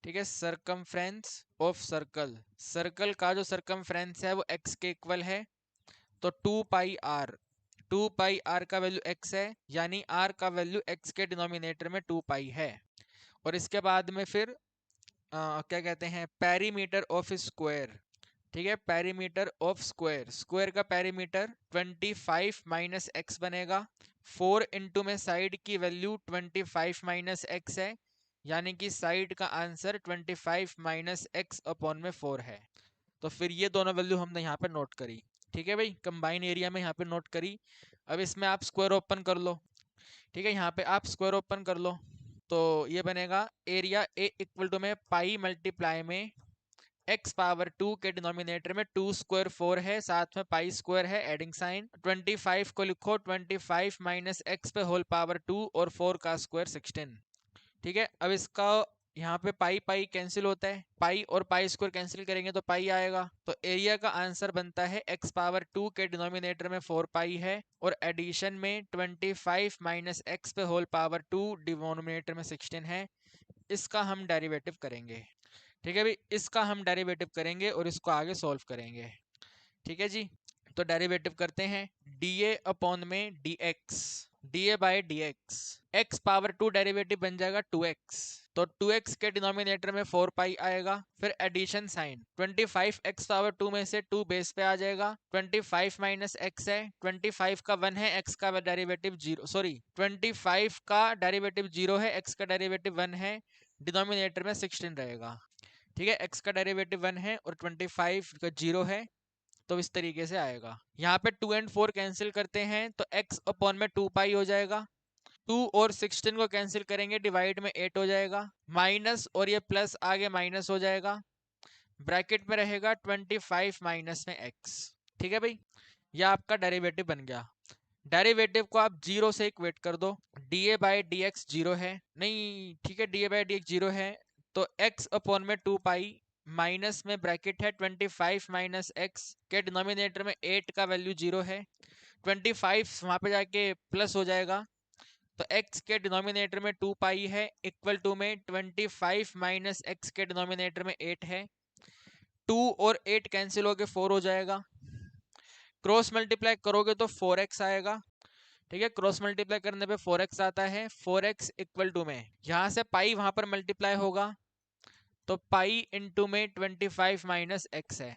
ठीक है, सरकमफ्रेंस ऑफ सर्कल, सर्कल का जो सरकमफ्रेंस है वो x के इक्वल है, तो 2 पाई r, 2 पाई r का वैल्यू x है, यानी r का वैल्यू x के डिनोमिनेटर में 2 पाई है। और इसके बाद में फिर क्या कहते हैं, पेरीमीटर ऑफ स्क्वायर, ठीक है, पेरीमीटर ऑफ स्क्वायर, स्क्वायर का पेरीमीटर 25 माइनस एक्स बनेगा। 4 इंटू में साइड की वैल्यू 25 माइनस एक्स है, यानी कि साइड का आंसर 25 माइनस एक्स अपॉन में 4 है। तो फिर ये दोनों वैल्यू हमने यहाँ पे नोट करी, ठीक है भाई, कंबाइन एरिया में यहाँ पे नोट करी। अब इसमें आप स्क्वायर ओपन कर लो, ठीक है, यहाँ पे आप स्क्वायर ओपन कर लो, तो ये बनेगा एरिया ए इक्वल टू में पाई मल्टीप्लाई में x पावर 2 के डिनोमिनेटर में 2 स्क्वायर 4 है, साथ में पाई स्क्वायर है, एडिंग साइन, 25 को लिखो 25 माइनस एक्स पे होल पावर 2 और 4 का स्क्वायर 16, ठीक है। अब इसका यहाँ पे पाई पाई कैंसिल होता है, पाई और पाई स्क्वायर कैंसिल करेंगे तो पाई आएगा, तो एरिया का आंसर बनता है x पावर 2 के डिनोमिनेटर में 4 पाई है और एडिशन में 25 माइनस एक्स पे होल पावर 2 डिनोमिनेटर में 16 है। इसका हम डेरिवेटिव करेंगे, ठीक है भाई, इसका हम डेरिवेटिव करेंगे और इसको आगे सॉल्व करेंगे, ठीक है जी। तो डेरिवेटिव करते हैं, dA अपॉन में dx, dA by dx, x power 2 derivative बन जाएगा 2x, तो 2x के डिनोमिनेटर में 4 पाई आएगा, फिर एडिशन साइन, 25 x पावर 2 में से 2 बेस पे आ जाएगा, 25 माइनस x है, 25 का 1 है, x का डेरिवेटिव 0, सॉरी 25 का डेरिवेटिव 0 है, x का डेरिवेटिव 1 है, डिनोमिनेटर में 16 रहेगा, ठीक है, x का डेरिवेटिव 1 है और 25 का 0 है, तो इस तरीके से आएगा। यहाँ पे 2 एंड 4 कैंसिल करते हैं तो x अपॉन में 2 पाई हो जाएगा, 2 और 16 को कैंसिल करेंगे, डिवाइड में 8 हो जाएगा, माइनस और ये प्लस आगे माइनस हो जाएगा, ब्रैकेट में रहेगा 25 माइनस में x, ठीक है भाई, ये आपका डेरिवेटिव बन गया। डेरिवेटिव को आप जीरो से इक्वेट कर दो, dA बाई dx जीरो है, नहीं ठीक है, dA बाई dx जीरो है, तो x अपॉन में 2 पाई माइनस में ब्रैकेट है 25 माइनस एक्स के डिनोमिनेटर में 8 का वैल्यू जीरो है, 25 वहां पे जाके प्लस हो जाएगा, तो x के डिनोमिनेटर में 2 पाई है इक्वल टू में 25 माइनस एक्स के डिनोमिनेटर में 8 है, 2 और 8 कैंसिल होके 4 हो जाएगा, क्रॉस मल्टीप्लाई करोगे तो 4x आएगा, ठीक है, क्रॉस मल्टीप्लाई करने पे 4x आता है, 4x इक्वल टू में यहाँ से पाई वहां पर मल्टीप्लाई होगा, तो पाई इंटू में 25 माइनस एक्स है,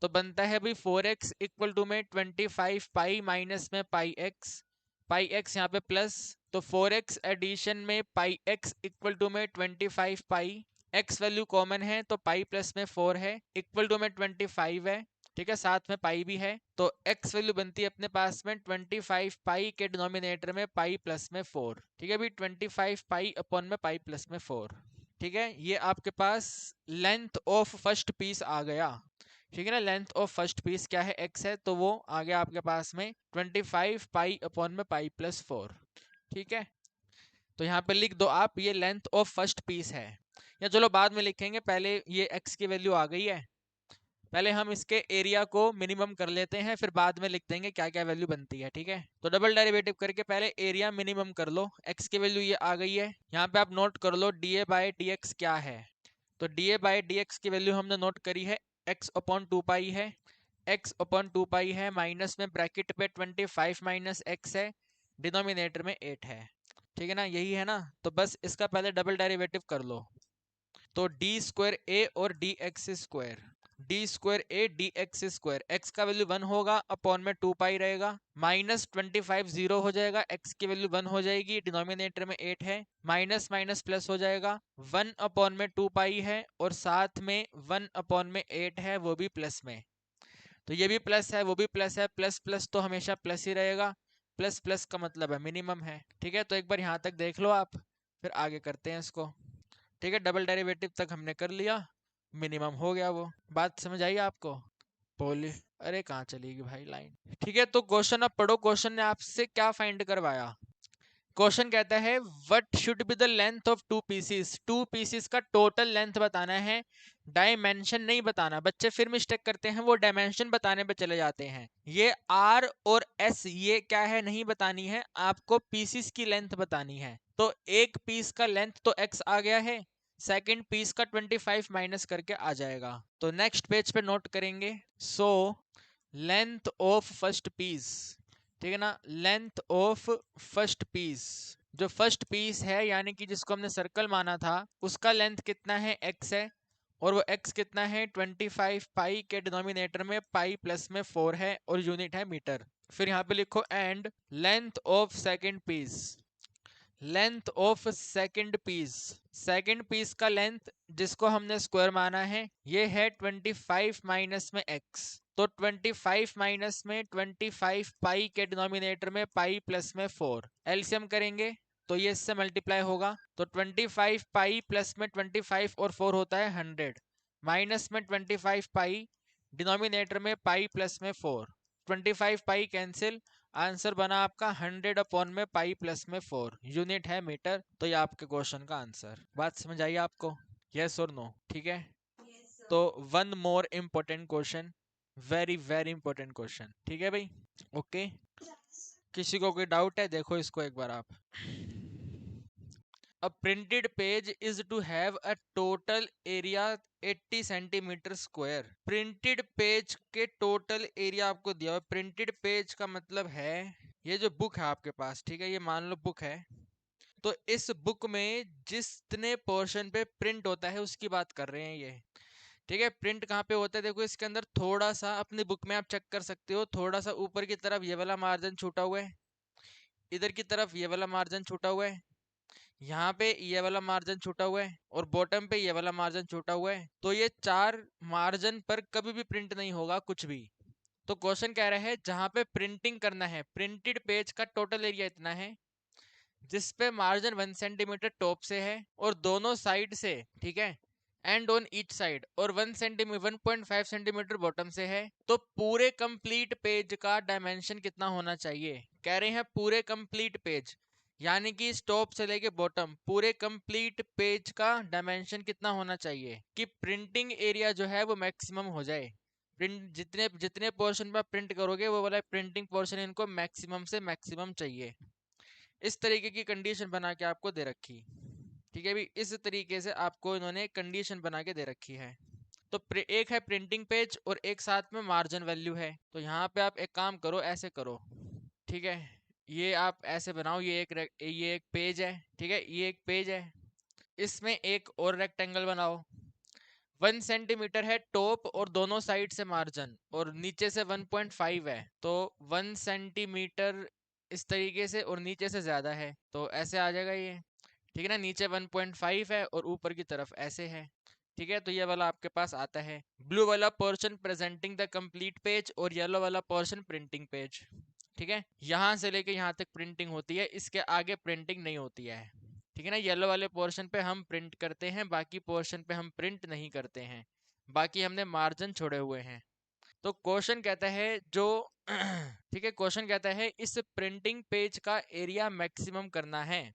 तो बनता है भाई 4x इक्वल टू में 25 पाई माइनस में पाई एक्स यहाँ पे प्लस, तो 4x एडिशन में पाई x इक्वल टू में 25 पाई, x वैल्यू कॉमन है तो पाई प्लस में 4 है, इक्वल टू में 25 है, ठीक है, साथ में पाई भी है, तो x वैल्यू बनती है अपने पास में 25 पाई के डिनोमिनेटर में पाई प्लस में 4, ठीक है भाई, 25 पाई अपॉन में पाई प्लस में 4, ठीक है, ये आपके पास लेंथ ऑफ फर्स्ट पीस आ गया, ठीक है ना, लेंथ ऑफ फर्स्ट पीस क्या है, x है, तो वो आ गया आपके पास में 25 पाई अपॉन में पाई प्लस 4, ठीक है। तो यहाँ पे लिख दो आप, ये लेंथ ऑफ फर्स्ट पीस है, या चलो बाद में लिखेंगे, पहले ये x की वैल्यू आ गई है, पहले हम इसके एरिया को मिनिमम कर लेते हैं, फिर बाद में लिख देंगे क्या क्या वैल्यू बनती है, ठीक है। तो डबल डेरिवेटिव करके पहले एरिया मिनिमम कर लो, x की वैल्यू ये आ गई है, यहाँ पे आप नोट कर लो dA बाई dx क्या है, तो dA बाई dx की वैल्यू हमने नोट करी है, x अपॉन 2 पाई है, x अपॉन 2 पाई है, माइनस में ब्रैकेट पे 25 माइनस x है, डिनोमिनेटर में 8 है, ठीक है ना, यही है ना, तो बस इसका पहले डबल डेरिवेटिव कर लो, तो डी स्क्वायर ए और D x square, D square A D x square, x का वैल्यू 1 होगा, अपॉन में 2 पाई रहेगा, माइनस 25 0 हो जाएगा, एक्स की वैल्यू 1 हो जाएगी, डिनोमिनेटर में 8 है, माइनस माइनस प्लस हो जाएगा, 1 अपॉन में 2 पाई है और साथ में 1 अपॉन में 8 है, वो भी प्लस में, तो ये भी प्लस है वो भी प्लस है, प्लस प्लस तो हमेशा प्लस ही रहेगा, प्लस प्लस का मतलब है मिनिमम है, ठीक है। तो एक बार यहाँ तक देख लो आप, फिर आगे करते हैं इसको, ठीक है, डबल डेरिवेटिव तक हमने कर लिया, मिनिमम हो गया वो। बात समझ आई आपको? पोली अरे कहाँ चली गई भाई लाइन। ठीक है, तो क्वेश्चन अब पढ़ो। क्वेश्चन ने आपसे क्या फाइंड करवाया? क्वेश्चन कहता है what should be the length of two pieces. Two pieces का टोटल लेंथ बताना है, डायमेंशन नहीं बताना। बच्चे फिर मिस्टेक करते हैं, वो डायमेंशन बताने पे चले जाते हैं। ये आर और एस ये क्या है नहीं बतानी है, आपको पीसीस की लेंथ बतानी है। तो एक पीस का लेंथ तो एक्स आ गया है, सेकंड पीस का 25 माइनस करके आ जाएगा। तो नेक्स्ट पेज पे नोट करेंगे। So length of first piece, ठीक है ना, लेंथ ऑफ फर्स्ट पीस, जो फर्स्ट पीस है यानी कि जिसको हमने सर्कल माना था, उसका लेंथ कितना है, एक्स है। और वो एक्स कितना है, 25 पाई के डिनोमिनेटर में पाई प्लस में 4 है और यूनिट है मीटर। फिर यहाँ पे लिखो and length of second piece, length of second piece, second piece का लेंथ जिसको हमने स्क्वायर माना है ये है 25 माइनस में x। तो 25 माइनस में 25 पाई के डिनोमिनेटर में पाई प्लस में 4, एलसीएम करेंगे तो ये इससे मल्टीप्लाई होगा। तो 25 पाई प्लस में 25 और 4 होता है 100, माइनस में 25 पाई, डिनोमिनेटर में पाई प्लस में 4, 25 पाई कैंसिल, आंसर बना आपका 100 अपॉन में पाई प्लस में 4, यूनिट है मीटर। तो ये आपके क्वेश्चन का आंसर। बात समझ आई आपको? यस और नो? ठीक है, तो one more important question, very very important question. ठीक है भाई, ओके। किसी को कोई डाउट है? देखो इसको एक बार आप। A printed page is to have a total area 80 centimetre square. Printed page के टोटल एरिया आपको दिया हुआ। प्रिंटेड पेज का मतलब है ये जो बुक है आपके पास, ठीक है, ये मान लो बुक है, तो इस बुक में जितने पोर्शन पे प्रिंट होता है उसकी बात कर रहे हैं ये। ठीक है, प्रिंट कहाँ पे होता है, देखो इसके अंदर थोड़ा सा अपनी बुक में आप चेक कर सकते हो, थोड़ा सा ऊपर की तरफ ये वाला मार्जिन छूटा हुआ है, इधर की तरफ ये वाला मार्जिन छूटा हुआ है, यहाँ पे ये वाला मार्जिन छूटा हुआ है और बॉटम पे ये वाला मार्जिन छूटा हुआ है। तो ये चार मार्जिन पर कभी भी प्रिंट नहीं होगा कुछ भी। तो क्वेश्चन कह रहा है जहां पे प्रिंटिंग करना है, प्रिंटेड पेज का टोटल एरिया इतना है जिस पे मार्जिन 1 सेंटीमीटर टॉप से है और दोनों साइड से, ठीक है, एंड ऑन ईच साइड, और 1.5 सेंटीमीटर बॉटम से है। तो पूरे कंप्लीट पेज का डायमेंशन कितना होना चाहिए? कह रहे हैं पूरे कंप्लीट पेज यानी कि टॉप से लेके बॉटम पूरे कंप्लीट पेज का डायमेंशन कितना होना चाहिए कि प्रिंटिंग एरिया जो है वो मैक्सिमम हो जाए। प्रिंट जितने जितने पोर्शन पर प्रिंट करोगे वो वाला प्रिंटिंग पोर्शन इनको मैक्सिमम से मैक्सिमम चाहिए। इस तरीके की कंडीशन बना के आपको दे रखी। ठीक है भी, इस तरीके से आपको इन्होंने कंडीशन बना के दे रखी है। तो एक है प्रिंटिंग पेज और एक साथ में मार्जिन वैल्यू है। तो यहाँ पे आप एक काम करो, ऐसे करो, ठीक है, ये आप ऐसे बनाओ, ये एक पेज है, ठीक है, ये एक पेज है, इसमें एक और रेक्टेंगल बनाओ। 1 सेंटीमीटर है टॉप और दोनों साइड से मार्जिन, और नीचे से 1.5 है, तो 1 सेंटीमीटर इस तरीके से और नीचे से ज्यादा है तो ऐसे आ जाएगा ये। ठीक है ना, नीचे 1.5 है और ऊपर की तरफ ऐसे है। ठीक है, तो ये वाला आपके पास आता है। ब्लू वाला portion presenting the complete page और येलो वाला पोर्शन प्रिंटिंग पेज। ठीक है, यहाँ से लेके यहाँ तक प्रिंटिंग होती है, इसके आगे प्रिंटिंग नहीं होती है। ठीक है ना, येलो वाले पोर्शन पे हम प्रिंट करते हैं, बाकी पोर्शन पे हम प्रिंट नहीं करते हैं, बाकी हमने मार्जिन छोड़े हुए हैं। तो क्वेश्चन कहता है जो ठीक है, क्वेश्चन कहता है इस प्रिंटिंग पेज का एरिया मैक्सिमम करना है।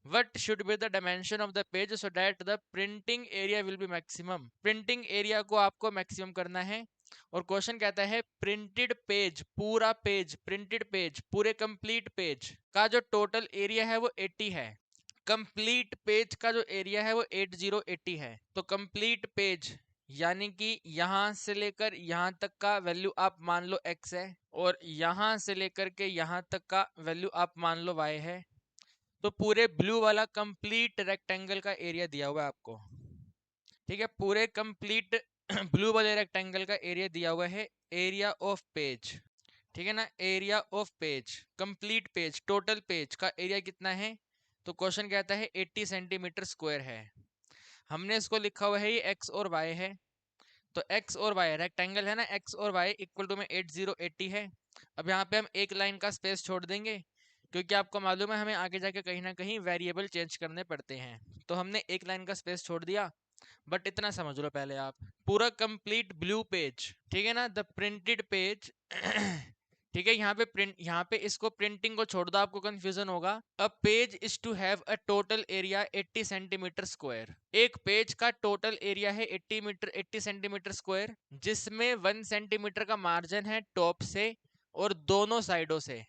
What should be the dimension of the page so that the printing area will be maximum? Printing area को आपको मैक्सिमम करना है। और क्वेश्चन कहता है प्रिंटेड पेज, पूरा पेज, प्रिंटेड पेज पूरे कंप्लीट पेज का जो टोटल एरिया है वो 80 है। कंप्लीट पेज का जो एरिया है वो 80 है। तो कंप्लीट पेज यानी कि यहां से लेकर यहां तक का वैल्यू आप मान लो x है, और यहां से लेकर के यहां तक का वैल्यू आप मान लो y है। तो पूरे ब्लू वाला कंप्लीट रेक्टेंगल का एरिया दिया हुआ है आपको। ठीक है, पूरे कंप्लीट ब्लू वाले रेक्टेंगल का एरिया दिया हुआ है, एरिया ऑफ पेज। ठीक है ना, area of page, complete page, total page का एरिया कितना है? तो क्वेश्चन कहता है 80 सेंटीमीटर स्क्वायर है। हमने इसको लिखा हुआ है ये x और y है। तो x और y रेक्टेंगल है ना, x और y इक्वल टू में 80 है। अब यहाँ पे हम एक लाइन का स्पेस छोड़ देंगे क्योंकि आपको मालूम है हमें आगे जाके कहीं ना कहीं वेरिएबल चेंज करने पड़ते हैं। तो हमने एक लाइन का स्पेस छोड़ दिया। बट इतना समझ लो पहले आप, पूरा कंप्लीट ब्लू पेज, ठीक है ना, द प्रिंटेड पेज ठीक है, यहाँ पे इसको प्रिंटिंग को छोड़ दो, आपको कंफ्यूजन होगा। A page is to have a total area 80 centimetre square. एक पेज का टोटल एरिया है 80 सेंटीमीटर स्क्वायर, जिसमें 1 सेंटीमीटर का मार्जिन है टॉप से और दोनों साइडों से।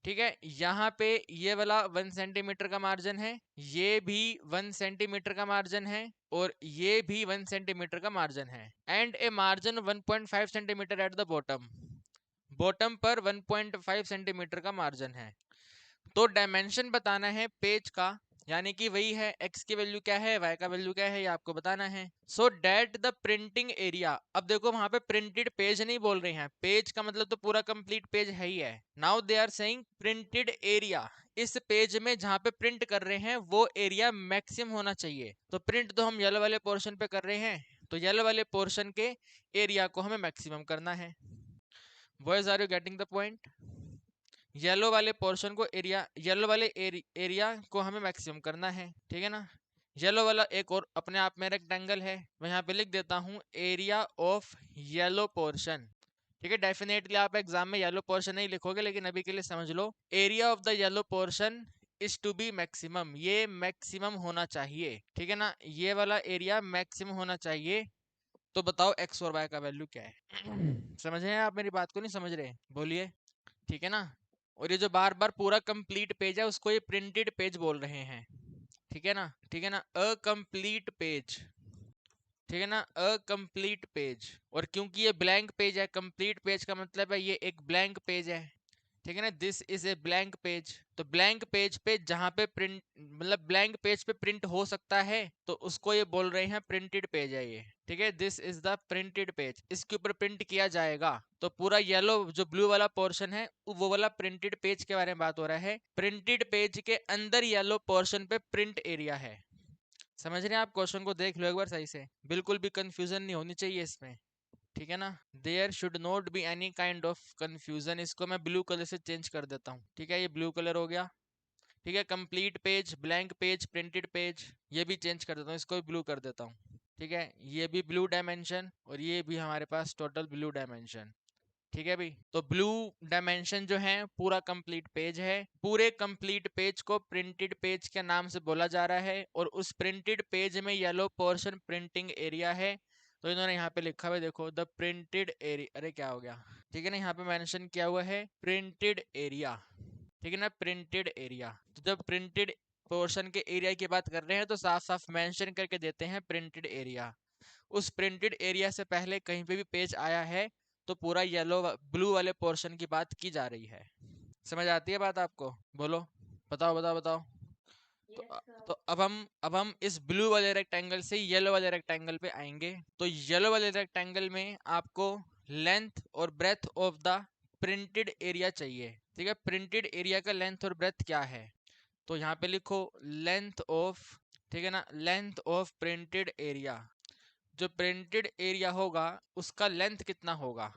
ठीक है, यहाँ पे ये वाला 1 सेंटीमीटर का मार्जिन है, ये भी 1 सेंटीमीटर का मार्जिन है, और ये भी 1 सेंटीमीटर का मार्जिन है, and a margin 1.5 centimetre at the bottom. Bottom पर 1.5 सेंटीमीटर का मार्जिन है। तो डायमेंशन बताना है पेज का, यानी कि वही है x की वैल्यू क्या है, y का वैल्यू क्या है, ये आपको बताना है। सो डेट द प्रिंटिंग एरिया, अब देखो वहां पे प्रिंटेड पेज नहीं बोल रहे हैं, पेज का मतलब तो पूरा कंप्लीट पेज है ही है। Now they are saying printed area, इस पेज में जहां पे प्रिंट कर रहे हैं वो एरिया मैक्सिमम होना चाहिए। तो प्रिंट तो हम येलो वाले पोर्शन पे कर रहे हैं, तो येलो वाले पोर्शन के एरिया को हमें मैक्सिमम करना है। Boys are you getting the point? Yellow वाले पोर्शन को एरिया, येलो वाले एरिया को हमें मैक्सिमम करना है, ठीक है ना। येलो वाला एक और अपने आप में रेक्टेंगल है, मैं यहाँ पे लिख देता हूँ एरिया ऑफ येलो पोर्शन। ठीक है, डेफिनेटली आप एग्जाम में येलो पोर्शन नहीं लिखोगे, लेकिन अभी के लिए समझ लो area of the yellow portion is to be maximum, ये मैक्सिमम होना चाहिए, ठीक है ना, ये वाला एरिया मैक्सिमम होना चाहिए। तो बताओ एक्स और वाई का वैल्यू क्या है? समझ रहे हैं आप मेरी बात को, नहीं समझ रहे? बोलिए, ठीक है ना। और ये जो बार बार पूरा कंप्लीट पेज है उसको ये प्रिंटेड पेज बोल रहे हैं, ठीक है ना, ठीक है ना, अ कंप्लीट पेज, ठीक है ना, अ कंप्लीट पेज। और क्योंकि ये ब्लैंक पेज है, कंप्लीट पेज का मतलब है ये एक ब्लैंक पेज है, ठीक है ना, this is a blank page. तो ब्लैंक पेज पे जहां पे प्रिंट, मतलब ब्लैंक पेज पे प्रिंट हो सकता है, तो उसको ये बोल रहे हैं प्रिंटेड पेज है ये, ठीक है, this is the printed page, इसके ऊपर प्रिंट किया जाएगा। तो पूरा येलो जो ब्लू वाला पोर्शन है वो वाला प्रिंटेड पेज के बारे में बात हो रहा है। प्रिंटेड पेज के अंदर येलो पोर्शन पे प्रिंट एरिया है। समझ रहे हैं आप? क्वेश्चन को देख लो एक बार सही से, बिल्कुल भी कंफ्यूजन नहीं होनी चाहिए इसमें, ठीक है ना। There should not be any kind of confusion. इसको मैं ब्लू कलर से चेंज कर देता हूँ, ठीक है, ये ब्लू कलर हो गया, ठीक है। Complete page, blank page, printed page, ये भी चेंज कर देता हूँ, इसको भी ब्लू कर देता हूँ, ठीक है। ये भी ब्लू डायमेंशन और ये भी हमारे पास टोटल ब्लू डायमेंशन, ठीक है भाई। तो ब्लू डायमेंशन जो है पूरा कंप्लीट पेज है, पूरे कंप्लीट पेज को प्रिंटेड पेज के नाम से बोला जा रहा है, और उस प्रिंटेड पेज में येलो पोर्शन प्रिंटिंग एरिया है। तो इन्होंने यहाँ पे लिखा हुआ है, देखो द प्रिंटेड एरिया, अरे क्या हो गया, ठीक है ना, यहाँ पे मेंशन किया हुआ है प्रिंटेड एरिया, ठीक है ना, प्रिंटेड एरिया। तो जब प्रिंटेड पोर्शन के एरिया की बात कर रहे हैं तो साफ साफ मेंशन करके देते हैं प्रिंटेड एरिया। उस प्रिंटेड एरिया से पहले कहीं पे भी पेज आया है तो पूरा येलो ब्लू वाले पोर्शन की बात की जा रही है। समझ आती है बात आपको? बोलो, बताओ बताओ बताओ। तो तो अब हम इस ब्लू वाले रेक्टेंगल से येलो वाले रेक्टेंगल पे आएंगे। तो येलो वाले रेक्टेंगल में आपको लेंथ और breadth of the printed area चाहिए, ठीक है। प्रिंटेड एरिया का लेंथ और ब्रेथ क्या है, तो यहाँ पे लिखो लेंथ ऑफ, ठीक है ना, लेंथ ऑफ प्रिंटेड एरिया। जो प्रिंटेड एरिया होगा उसका लेंथ कितना होगा,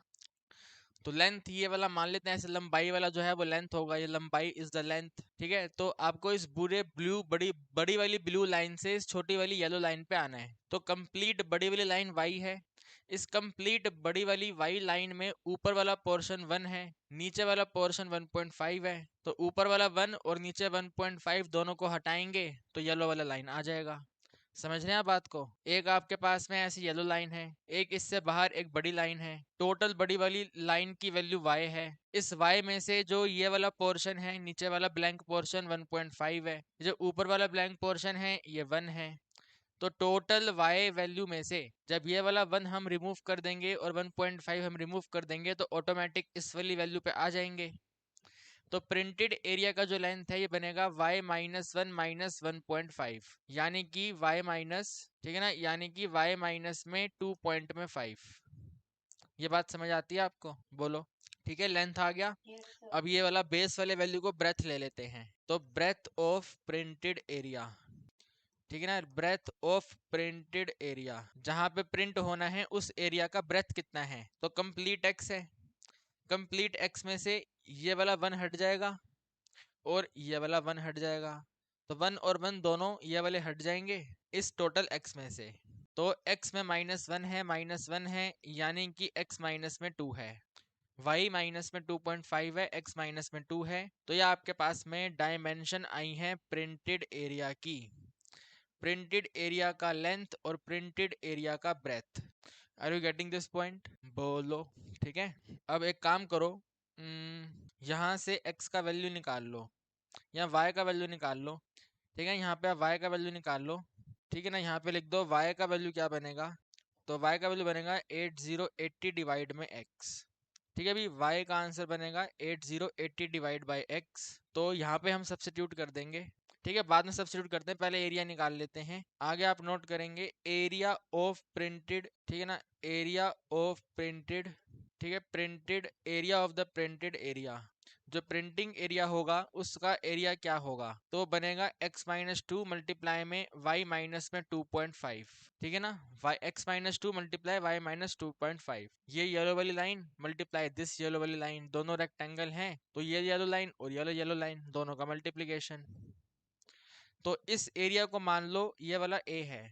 तो लेंथ ये वाला मान लेते हैं, ऐसे लंबाई वाला जो है वो लेंथ होगा, ये लंबाई इज द लेंथ, ठीक है। तो आपको इस पूरे ब्लू बड़ी बड़ी वाली ब्लू लाइन से इस छोटी वाली येलो लाइन पे आना है। तो कंप्लीट बड़ी वाली लाइन y है, इस कंप्लीट बड़ी वाली y लाइन में ऊपर वाला पोर्शन 1 है, नीचे वाला पोर्शन 1.5 है। तो ऊपर वाला 1 और नीचे 1.5 दोनों को हटाएंगे तो येलो वाला लाइन आ जाएगा। समझ रहे हैं आप बात को? एक आपके पास में ऐसी येलो लाइन है, एक इससे बाहर एक बड़ी लाइन है, टोटल बड़ी वाली लाइन की वैल्यू y है। इस y में से जो ये वाला पोर्शन है, नीचे वाला ब्लैंक पोर्शन 1.5 है, जो ऊपर वाला ब्लैंक पोर्शन है ये 1 है। तो टोटल y वैल्यू में से जब ये वाला 1 हम रिमूव कर देंगे और 1.5 हम रिमूव कर देंगे तो ऑटोमेटिक इस वाली वैल्यू पे आ जाएंगे। तो प्रिंटेड एरिया का जो लेंथ है ये बनेगा y माइनस 1 माइनस 1.5, यानी कि y माइनस, ठीक है ना, यानी कि y माइनस में 2.5। ये बात समझ आती है आपको? बोलो, ठीक है, लेंथ आ गया। अब ये वाला बेस वाले वैल्यू को ब्रेथ ले लेते हैं। तो ब्रेथ ऑफ प्रिंटेड एरिया, ठीक है ना, ब्रेथ ऑफ प्रिंटेड एरिया, जहां पे प्रिंट होना है उस एरिया का ब्रेथ कितना है, तो कंप्लीट एक्स है। कंप्लीट एक्स में से ये वाला 1 हट जाएगा और ये वाला 1 हट जाएगा, तो 1 और 1 दोनों ये वाले हट जाएंगे इस टोटल x में से। तो x में -1 है, -1 है, यानी कि x माइनस में 2 है, y माइनस में 2.5 है, x माइनस में 2 है। तो ये आपके पास में डायमेंशन आई है प्रिंटेड एरिया की, प्रिंटेड एरिया का लेंथ और प्रिंटेड एरिया का breadth. Are you getting this point? बोलो। ठीक है, अब एक काम करो, यहाँ से x का वैल्यू निकाल लो या y का वैल्यू निकाल लो। ठीक है, यहाँ पे आप y का वैल्यू निकाल लो। ठीक है ना, यहाँ पे लिख दो y का वैल्यू क्या बनेगा, तो y का वैल्यू बनेगा 8080 डिवाइड में x। ठीक है, अभी y का आंसर बनेगा 8080 डिवाइड बाई x। तो यहाँ पे हम सब्स्टिट्यूट कर देंगे। ठीक है, बाद में सब्स्टिट्यूट करते हैं, पहले एरिया निकाल लेते हैं। आगे आप नोट करेंगे एरिया ऑफ प्रिंटेड, ठीक है ना, एरिया ऑफ प्रिंटेड, ठीक है, printed area of the printed area, जो प्रिंटिंग एरिया होगा उसका एरिया क्या होगा, तो बनेगा x माइनस 2 मल्टीप्लाई में y माइनस में 2.5। ठीक है ना, x minus 2 multiply y minus 2.5, ये येलो वाली लाइन मल्टीप्लाई दिस येलो वाली लाइन, दोनों रेक्टेंगल हैं तो ये येलो लाइन और येलो लाइन दोनों का मल्टीप्लीकेशन। तो इस एरिया को मान लो ये वाला a है,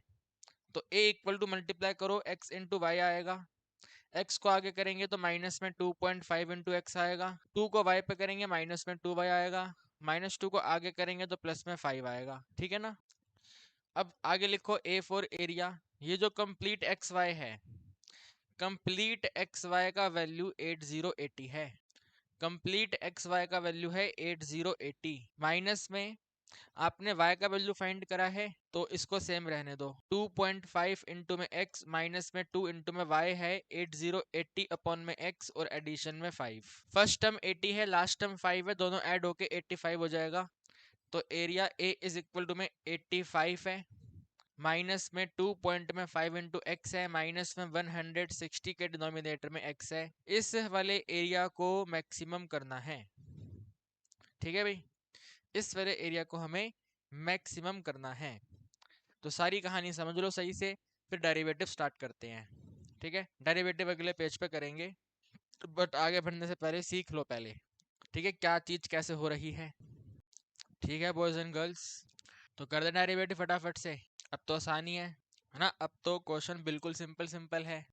तो a इक्वल टू मल्टीप्लाई करो x इंटू वाई आएगा, x को आगे करेंगे तो माइनस में 2.5 इंटू एक्स आएगा, 2 को y पे करेंगे माइनस में 2y आएगा, -2 को आगे करेंगे तो प्लस में 5 आएगा। ठीक है ना, अब आगे लिखो a फॉर एरिया, ये जो कंप्लीट एक्स वाई है, कंप्लीट एक्स वाई का वैल्यू 8080 है, कंप्लीट एक्स वाई का वैल्यू है 8080, माइनस में आपने y का वैल्यू फाइंड करा है तो इसको सेम रहने दो, 2.5 इंटू में x माइनस में 2 इंटू में y है 8080 अपॉन में x और एडिशन में 5। फर्स्ट टर्म 80 है, लास्ट टर्म 5 है, दोनों ऐड होके 85 हो जाएगा। तो area a is equal to में 85 है, माइनस में 2 पॉइंट में 5 इंटू एक्स है, माइनस में 160 के डिनोमिनेटर में x है। इस वाले एरिया को मैक्सिमम करना है। ठीक है भाई, इस वाले एरिया को हमें मैक्सिमम करना है। तो सारी कहानी समझ लो सही से, फिर डेरिवेटिव स्टार्ट करते हैं। ठीक है, डेरिवेटिव अगले पेज पे करेंगे, बट आगे बढ़ने से पहले सीख लो पहले, ठीक है, क्या चीज कैसे हो रही है। ठीक है बॉयज एंड गर्ल्स, तो कर दे डेरिवेटिव फटाफट से, अब तो आसानी है ना, अब तो क्वेश्चन बिल्कुल सिंपल सिंपल है।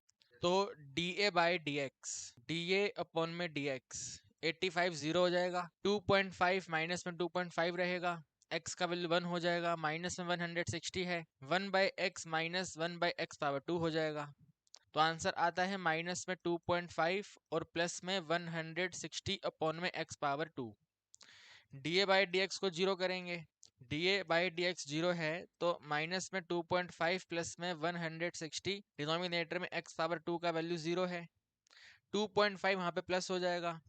तो D A by d x, D A upon में डी एक्स, 85 जीरो हो जाएगा, 2.5 माइनस में 2.5 रहेगा, x का वैल्यू 1 हो जाएगा, माइनस में 160 है, 1 by x minus 1 by x power 2 हो जाएगा। तो आंसर आता है माइनस में 2.5 और प्लस में 160 अपॉन में x power 2। D A by d x को जीरो करेंगे, D A by d x zero है तो माइनस में 2.5 प्लस में 160, डिनोमिनेटर में x पावर 2 का वैल्यू जीरो है, 2.5 वहाँ पे प्लस हो जाएगा,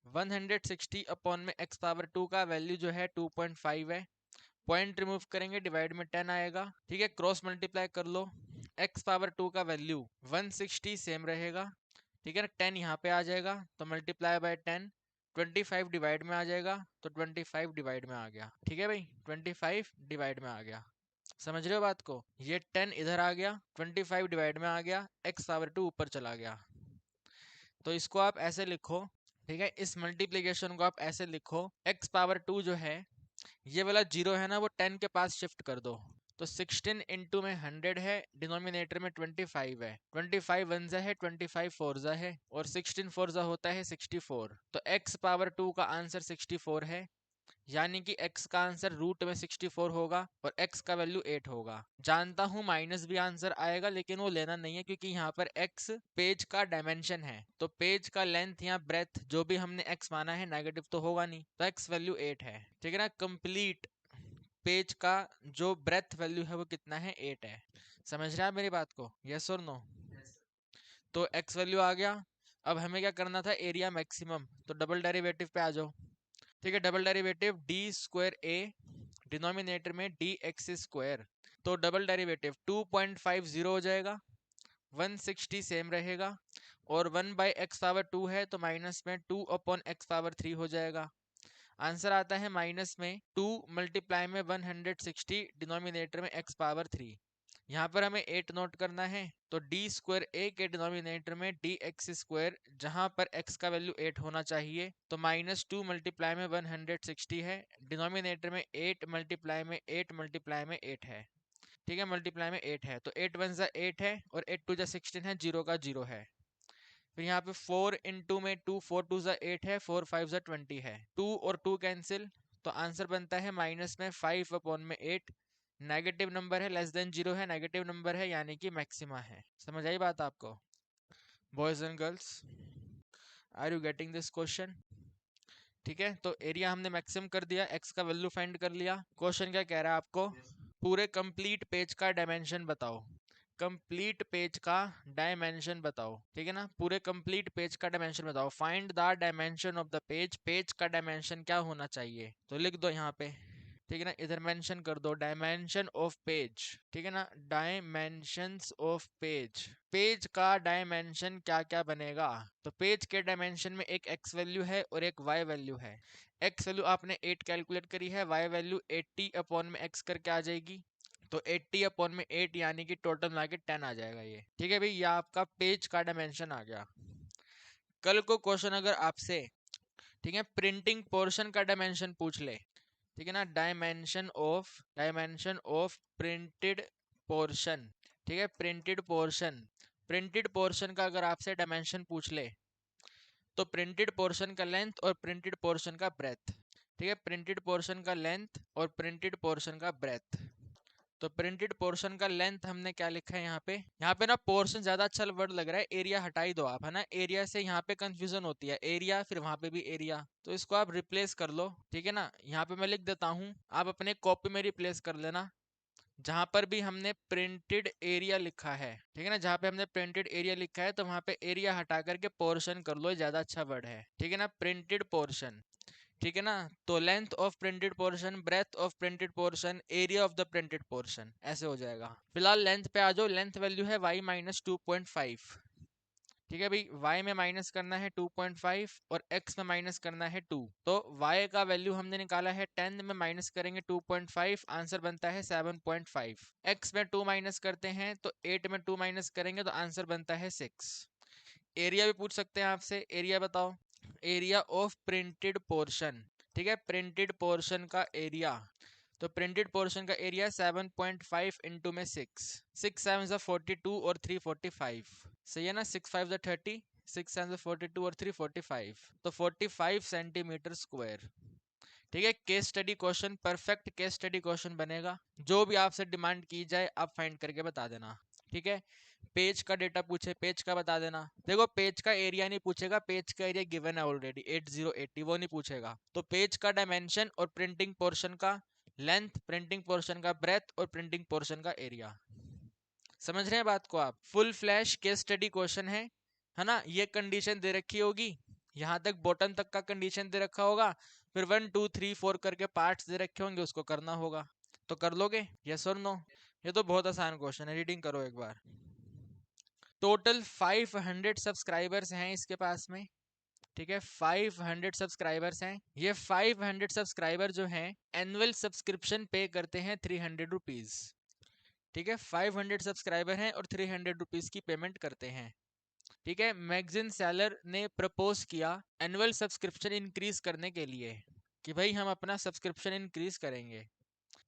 160 अपॉन में x पावर 2 का वैल्यू जो है 2.5 है, पॉइंट रिमूव करेंगे डिवाइड में 10 आएगा। ठीक है, क्रॉस मल्टीप्लाई कर लो, x पावर 2 का वैल्यू 160 सेम रहेगा। ठीक है ना, 10 यहाँ पे आ जाएगा तो मल्टीप्लाई बाय 10, 25 डिवाइड में आ जाएगा तो 25 डिवाइड में आ गया। ठीक है भाई, 25 डिवाइड में आ गया, समझ रहे हो बात को, ये 10 इधर आ गया, 25 डिवाइड में आ गया, x पावर 2 ऊपर चला गया। तो इसको आप ऐसे लिखो, ठीक है, इस मल्टीप्लीकेशन को आप ऐसे लिखो, x पावर 2 जो है ये वाला जीरो है ना वो 10 के पास शिफ्ट कर दो, तो 16 इंटू में 100 है, डिनोमिनेटर में 25 है, 25 वन जा है, 25 फोर जा है और 16 फोर जा होता है 64। तो x पावर 2 का आंसर 64 है, यानी कि x का आंसर रूट में 64 होगा और x का वैल्यू 8 होगा। जानता हूं माइनस भी आंसर आएगा लेकिन वो लेना नहीं है, क्योंकि यहाँ पर x पेज का डायमेंशन है, तो पेज का लेंथ या ब्रेथ जो भी हमने x माना है नेगेटिव तो होगा नहीं, तो x वैल्यू 8 है। ठीक है ना, कंप्लीट पेज का जो ब्रेथ वैल्यू है वो कितना है, 8 है। समझ रहे हैं आप मेरी बात को, यस और नो? तो x वैल्यू आ गया, अब हमें क्या करना था, एरिया मैक्सिमम, तो डबल डेरिवेटिव पे आ जाओ। ठीक है, डबल डेरिवेटिव डी स्क्वायर ए, डिनोमिनेटर में डी एक्स स्क्वायर, तो डबल डेरिवेटिव 2.50 हो जाएगा, 160 सेम रहेगा और 1 बाई एक्स पावर 2 है तो माइनस में 2 अपॉन एक्स पावर 3 हो जाएगा। आंसर आता है माइनस में 2 मल्टीप्लाई में 160, डिनोमिनेटर में एक्स पावर 3। यहाँ पर हमें 8 नोट करना है, तो डी स्क्वायर ए के डिनोमिनेटर में डी एक्स स्क्वायर, जहाँ पर x का वैल्यू 8 होना चाहिए, तो -2 मल्टीप्लाई में 160 है, डिनोमिनेटर में 8 मल्टीप्लाई में 8 मल्टीप्लाई में 8 है, ठीक है, मल्टीप्लाई में 8 है, तो 8 वन जा 8 है और 8 टू जा 16 है, 0 का 0 है। फिर यहाँ पे 4 इंटू में 2, 4 टू जा 8 है, 4 5 जा 20 है, 2 और 2 कैंसिल, तो आंसर बनता है माइनस में 5 अपॉन में 8। नेगेटिव नंबर है, लेस देन 0 है, नेगेटिव नंबर है, यानी कि मैक्सिमा है। समझ आई बात आपको boys and girls? Are you getting this question? ठीक है, तो एरिया हमने मैक्सिमम कर दिया, एक्स का वैल्यू फाइंड कर लिया। क्वेश्चन क्या कह रहा है आपको? पूरे कंप्लीट पेज का डायमेंशन बताओ। कंप्लीट पेज का डायमेंशन बताओ, ठीक है ना, पूरे कंप्लीट पेज का डायमेंशन बताओ। Find the dimension of the page, page का डायमेंशन क्या होना चाहिए, तो लिख दो यहाँ पे, ठीक है ना, इधर मेंशन कर दो डायमेंशन ऑफ पेज, ठीक है ना, डायमेंशंस ऑफ पेज। पेज का डायमेंशन क्या क्या बनेगा, तो पेज के डायमेंशन में एक एक्स वैल्यू है और एक वाई वैल्यू है। एक्स वैल्यू आपने 8 कैलकुलेट करी है, वाई वैल्यू 80 अपॉन में एक्स करके आ जाएगी, तो 80 अपॉन में 8 यानी कि टोटल मिला के 10 आ जाएगा ये। ठीक है भाई, ये आपका पेज का डायमेंशन आ गया। कल को क्वेश्चन अगर आपसे, ठीक है, प्रिंटिंग पोर्शन का डायमेंशन पूछ ले, ठीक है ना, डायमेंशन ऑफ प्रिंटेड पोर्शन, ठीक है, प्रिंटेड पोर्शन का अगर आपसे डायमेंशन पूछ ले, तो प्रिंटेड पोर्शन का लेंथ और प्रिंटेड पोर्शन का ब्रेथ, ठीक है, प्रिंटेड पोर्शन का लेंथ और प्रिंटेड पोर्शन का ब्रेथ। तो प्रिंटेड पोर्शन का लेंथ हमने क्या लिखा है यहाँ पे ना पोर्शन ज्यादा अच्छा वर्ड लग रहा है, एरिया हटा ही दो आप, है ना, एरिया से यहाँ पे कंफ्यूजन होती है, एरिया फिर वहां पे भी एरिया, तो इसको आप रिप्लेस कर लो, ठीक है ना। यहाँ पे मैं लिख देता हूँ, आप अपने कॉपी में रिप्लेस कर लेना, जहां पर भी हमने प्रिंटेड एरिया लिखा है, ठीक है ना, जहां पे हमने प्रिंटेड एरिया लिखा है तो वहां पे एरिया हटा करके पोर्शन कर लो, ज्यादा अच्छा वर्ड है, ठीक है ना, प्रिंटेड पोर्शन, ठीक है ना। तो length of printed portion, breadth of printed portion, area of the printed portion, ऐसे हो जाएगा। फिलहाल लेंथ पे आ जाओ, लेंथ वैल्यू है y माइनस 2.5, ठीक है भाई, y में माइनस करना है 2.5 और x में माइनस करना है 2, तो y का वैल्यू हमने निकाला है 10 में माइनस करेंगे 2.5, आंसर बनता है 7.5। x में 2 माइनस करते हैं तो 8 में 2 माइनस करेंगे तो आंसर बनता है 6। एरिया भी पूछ सकते हैं आपसे, एरिया बताओ, एरिया ऑफ प्रिंटेड पोर्शन, ठीक है, प्रिंटेड पोर्शन का एरिया, तो प्रिंटेड पोर्शन का एरिया 7.5 इंटू में 6, 6 7 42 और 3 45, सही है ना, 6 5 30, 6 7 42 और 3 45, तो 45 सेंटीमीटर स्क्वायर। ठीक है, case study question, perfect case study question बनेगा, जो भी आपसे डिमांड की जाए आप फाइंड करके बता देना, ठीक है। पेज का डेटा पूछे, पेज का बता देना, देखो पेज का एरिया नहीं पूछेगा, पेज का एरिया गिवन है ऑलरेडी 8080, वो नहीं पूछेगा, तो पेज का डायमेंशन और प्रिंटिंग पोर्शन का लेंथ, प्रिंटिंग पोर्शन का ब्रेथ और प्रिंटिंग पोर्शन का एरिया। समझ रहे हैं बात को आप? Full flash case study question है ना, ये कंडीशन दे रखी होगी, यहाँ तक बॉटम तक का कंडीशन दे रखा होगा, फिर 1 2 3 4 करके पार्ट्स दे रखे होंगे, उसको करना होगा, तो कर लोगे, यस और नो? ये तो बहुत आसान क्वेश्चन है, रीडिंग करो एक बार। टोटल 500 सब्सक्राइबर्स हैं इसके पास में, ठीक है, 500 सब्सक्राइबर्स हैं। ये 500 सब्सक्राइबर जो हैं एनुअल सब्सक्रिप्शन पे करते हैं 300 रुपीज, ठीक है, 500 सब्सक्राइबर हैं और 300 रुपीज की पेमेंट करते हैं, ठीक है। मैगजीन सेलर ने प्रपोज किया एनुअल सब्सक्रिप्शन इंक्रीज करने के लिए, कि भाई हम अपना सब्सक्रिप्शन इंक्रीज करेंगे,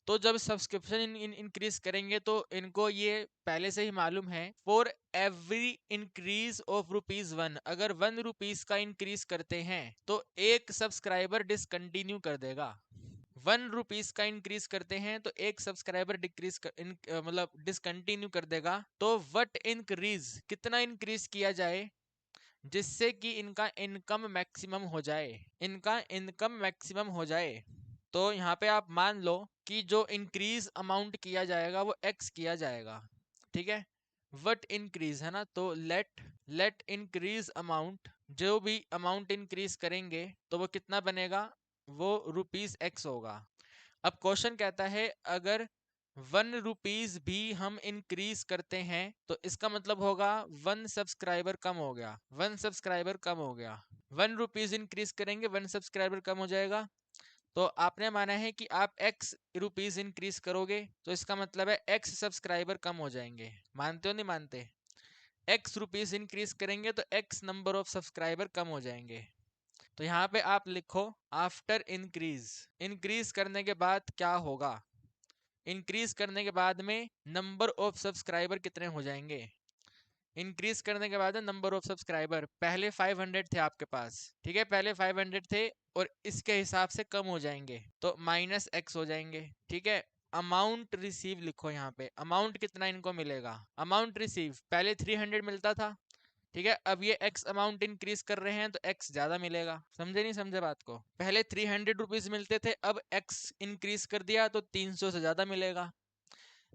तो जब सब्सक्रिप्शन इंक्रीज करेंगे तो इनको ये पहले से ही मालूम है, फॉर एवरी इंक्रीज ऑफ ₹1, अगर 1 रुपीज का इंक्रीज करते हैं तो एक सब्सक्राइबर डिसकंटिन्यू कर देगा। 1 रुपीज का इंक्रीज करते हैं तो एक सब्सक्राइबर मतलब डिसकंटिन्यू कर देगा। तो व्हाट इंक्रीज, कितना इंक्रीज किया जाए जिससे कि इनका इनकम मैक्सिमम हो जाए, इनका इनकम मैक्सिमम हो जाए। तो यहाँ पे आप मान लो कि जो इंक्रीज अमाउंट किया जाएगा वो x किया जाएगा, ठीक है, वट इंक्रीज है ना, तो लेट इंक्रीज अमाउंट, जो भी अमाउंट इंक्रीज करेंगे तो वो कितना बनेगा, वो ₹x होगा। अब क्वेश्चन कहता है अगर 1 रुपीज भी हम इंक्रीज करते हैं तो इसका मतलब होगा 1 सब्सक्राइबर कम हो गया, 1 सब्सक्राइबर कम हो गया, 1 रुपीज इंक्रीज करेंगे 1 सब्सक्राइबर कम हो जाएगा। तो आपने माना है कि आप x रुपीज इंक्रीज करोगे तो इसका मतलब है x सब्सक्राइबर कम हो जाएंगे, मानते हो नहीं मानते? x रुपीज इंक्रीज करेंगे तो x नंबर ऑफ सब्सक्राइबर कम हो जाएंगे। तो यहाँ पे आप लिखो आफ्टर इंक्रीज, इंक्रीज करने के बाद क्या होगा, इंक्रीज करने के बाद में नंबर ऑफ सब्सक्राइबर कितने हो जाएंगे। इंक्रीज करने के बाद नंबर ऑफ सब्सक्राइबर, पहले 500 थे आपके पास, ठीक है, पहले 500 थे और इसके हिसाब से कम हो जाएंगे तो माइनस एक्स हो जाएंगे, ठीक है। अमाउंट रिसीव लिखो यहाँ पे, अमाउंट कितना इनको मिलेगा। अमाउंट रिसीव पहले 300 मिलता था, ठीक है, अब ये एक्स अमाउंट इंक्रीज कर रहे हैं तो एक्स ज्यादा मिलेगा। समझे नहीं समझे बात को। पहले 300 रुपीज मिलते थे, अब एक्स इंक्रीज कर दिया तो 300 से ज्यादा मिलेगा।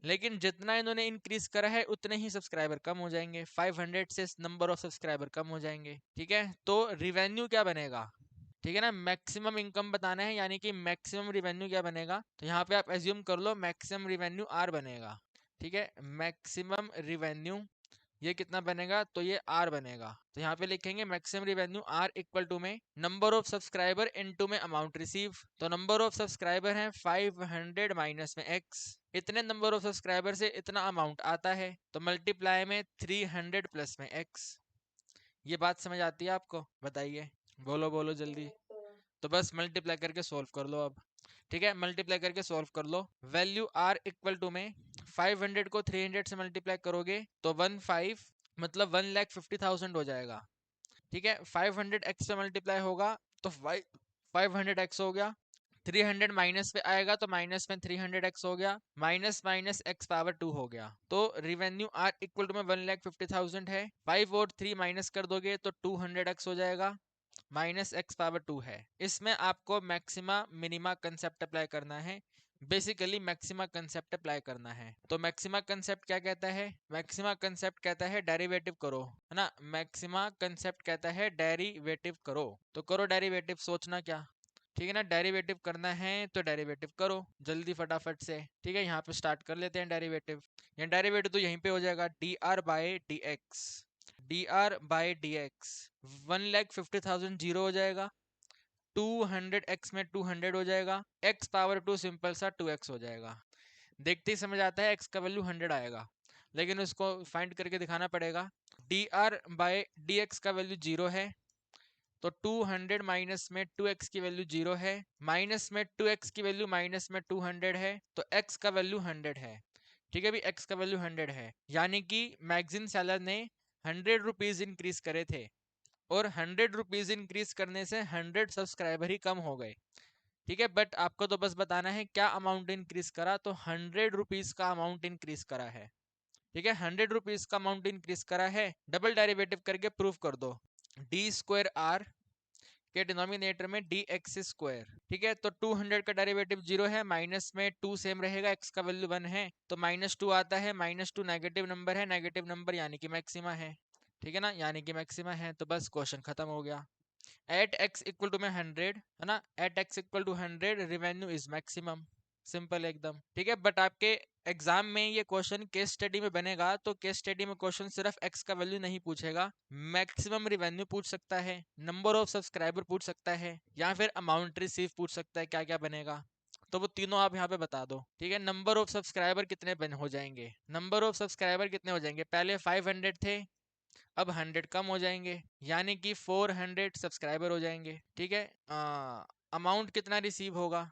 लेकिन जितना इन्होंने इंक्रीज करा है उतने ही सब्सक्राइबर कम हो जाएंगे, 500 से नंबर ऑफ सब्सक्राइबर कम हो जाएंगे, ठीक है। तो रिवेन्यू क्या बनेगा, ठीक है ना, मैक्सिमम इनकम बताना है, यानी कि मैक्सिमम रिवेन्यू क्या बनेगा। तो यहाँ पे आप एज्यूम कर लो मैक्सिमम रिवेन्यू आर बनेगा, ठीक है। मैक्सिमम रिवेन्यू ये कितना बनेगा, तो ये आर बनेगा। तो यहाँ पे लिखेंगे maximum revenue R equal to में नंबर ऑफ सब्सक्राइबर इनटू में अमाउंट रिसीव। तो नंबर ऑफ सब्सक्राइबर है 500 माइनस में एक्स, इतने नंबर ऑफ सब्सक्राइबर से इतना अमाउंट आता है, तो मल्टीप्लाई में 300 प्लस में एक्स। ये बात समझ आती है आपको, बताइए, बोलो बोलो जल्दी। तो बस मल्टीप्लाई करके सॉल्व कर लो अब, ठीक है, मल्टीप्लाई करके सॉल्व कर लो। वैल्यू आर इक्वल टू में 500 को 300 से मल्टीप्लाई करोगे तो 15 मतलब 1,50,000 हो जाएगा, ठीक है। 500 एक्स से मल्टीप्लाई होगा तो 500 एक्स हो गया, 300 माइनस पे आएगा तो माइनस में 300 एक्स हो गया, माइनस माइनस एक्स पावर 2 हो गया। तो रिवेन्यू आर इक्वल टू में 1,50,000 है, 5 और 3 माइनस कर दोगे तो 200 एक्स हो जाएगा, माइनस एक्स पावर 2 है। इसमें आपको मैक्सिमा मिनिमा कंसेप्ट अप्लाई करना है, बेसिकली मैक्सिमा कंसेप्ट अप्लाई करना है। तो मैक्सिमा कंसेप्ट क्या कहता है, मैक्सिमा कंसेप्ट कहता है डेरिवेटिव करो, है ना। मैक्सिमा कंसेप्ट कहता है डेरिवेटिव करो, तो करो डेरिवेटिव, सोचना क्या, ठीक है ना। डेरिवेटिव करना है तो डेरिवेटिव करो जल्दी फटाफट से, ठीक है। यहाँ पे स्टार्ट कर लेते हैं डेरिवेटिव। यहाँ डेरिवेटिव तो यहीं पे हो जाएगा, D r by d x, d r by d x, 1,50,000 zero हो जाएगा, 200x में 200 हो जाएगा, x पावर 2 सिंपल सा 2x हो जाएगा। देखते ही समझ आता है x का वैल्यू 100 आएगा, लेकिन उसको फाइंड करके दिखाना पड़ेगा। D r by d x का वैल्यू 0 है, तो 200 माइनस में 2x की वैल्यू 0 है, माइनस में 2x की वैल्यू माइनस में 200 है, तो x का वैल्यू 100 है, ठीक है भी, x का वैल्यू 100 है। यानी कि मैगजीन सेलर ने 100 रुपीज इंक्रीज करे थे और 100 रुपीज इंक्रीज करने से 100 सब्सक्राइबर ही कम हो गए, ठीक है। बट आपको तो बस बताना है क्या अमाउंट इंक्रीज करा, तो 100 रुपीज का अमाउंट इंक्रीज करा है, ठीक है। 100 रुपीज का अमाउंट इंक्रीज करा है, डबल डेरिवेटिव करके प्रूव कर दो, डी स्क्वायर आर के डिनोमिनेटर में डी एक्स स्क्वायर, ठीक है। तो 200 का डेरिवेटिव 0 है, माइनस में 2 सेम रहेगा, एक्स का वैल्यू 1 है तो -2 आता है, -2 नेगेटिव नंबर है, नेगेटिव नंबर यानी कि मैक्सिमा है, ठीक है ना, यानी कि मैक्सिमा है। तो बस क्वेश्चन खत्म हो गया। एट एक्स इक्वल टू में 100, है ना, at x equal to 100 revenue is maximum, simple एकदम, ठीक है। बट आपके एग्जाम में ये क्वेश्चन केस स्टडी में बनेगा, तो केस स्टडी में क्वेश्चन सिर्फ एक्स का वैल्यू नहीं पूछेगा, मैक्सिमम रिवेन्यू पूछ सकता है, नंबर ऑफ सब्सक्राइबर पूछ सकता है, या फिर अमाउंट रिसीव पूछ सकता है, क्या क्या बनेगा। तो वो तीनों आप यहाँ पे बता दो, ठीक है। नंबर ऑफ सब्सक्राइबर कितने बन हो जाएंगे, नंबर ऑफ सब्सक्राइबर कितने हो जाएंगे, पहले 500 थे, अब 100 कम हो जाएंगे, यानी कि 400 सब्सक्राइबर हो जाएंगे, ठीक है। अमाउंट कितना रिसीव होगा,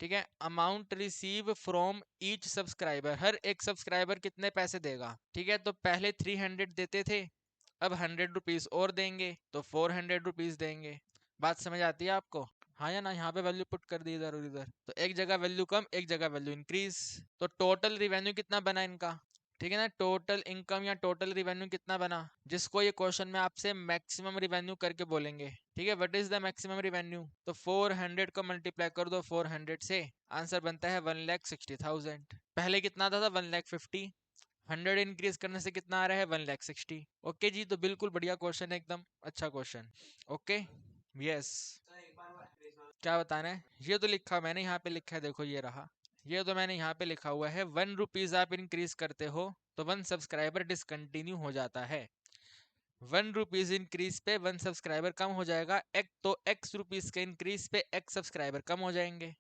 ठीक है, amount receive from each subscriber, हर एक सब्सक्राइबर कितने पैसे देगा, ठीक है। तो पहले 300 देते थे, अब 100 रुपीज और देंगे तो 400 रुपीज देंगे। बात समझ आती है आपको, हाँ या ना। यहाँ पे वैल्यू पुट कर दी इधर और इधर, तो एक जगह वैल्यू कम, एक जगह वैल्यू इंक्रीज। तो टोटल रिवेन्यू कितना बना इनका, ठीक है ना, टोटल इनकम या टोटल रिवेन्यू कितना बना, जिसको ये क्वेश्चन में आपसे मैक्सिमम रिवेन्यू करके बोलेंगे, ठीक है। What is the maximum revenue, तो 400 को मल्टीप्लाई कर दो 400 से, आंसर बनता है 1,60,000। पहले कितना था 1,50,000, 100 इंक्रीज करने से कितना आ रहा है 1,60,000। ओके जी, तो बिल्कुल बढ़िया क्वेश्चन है, एकदम अच्छा क्वेश्चन। ओके यस, क्या बताना है, ये तो लिखा मैंने यहाँ पे लिखा है, देखो ये रहा, ये तो मैंने यहाँ पे लिखा हुआ है, 1 रुपीज आप इंक्रीज करते हो तो 1 सब्सक्राइबर डिसकंटिन्यू हो जाता है, 1 रुपीज इंक्रीज पे 1 सब्सक्राइबर कम हो जाएगा, एक तो x रुपीज के इंक्रीज पे x सब्सक्राइबर कम हो जाएंगे,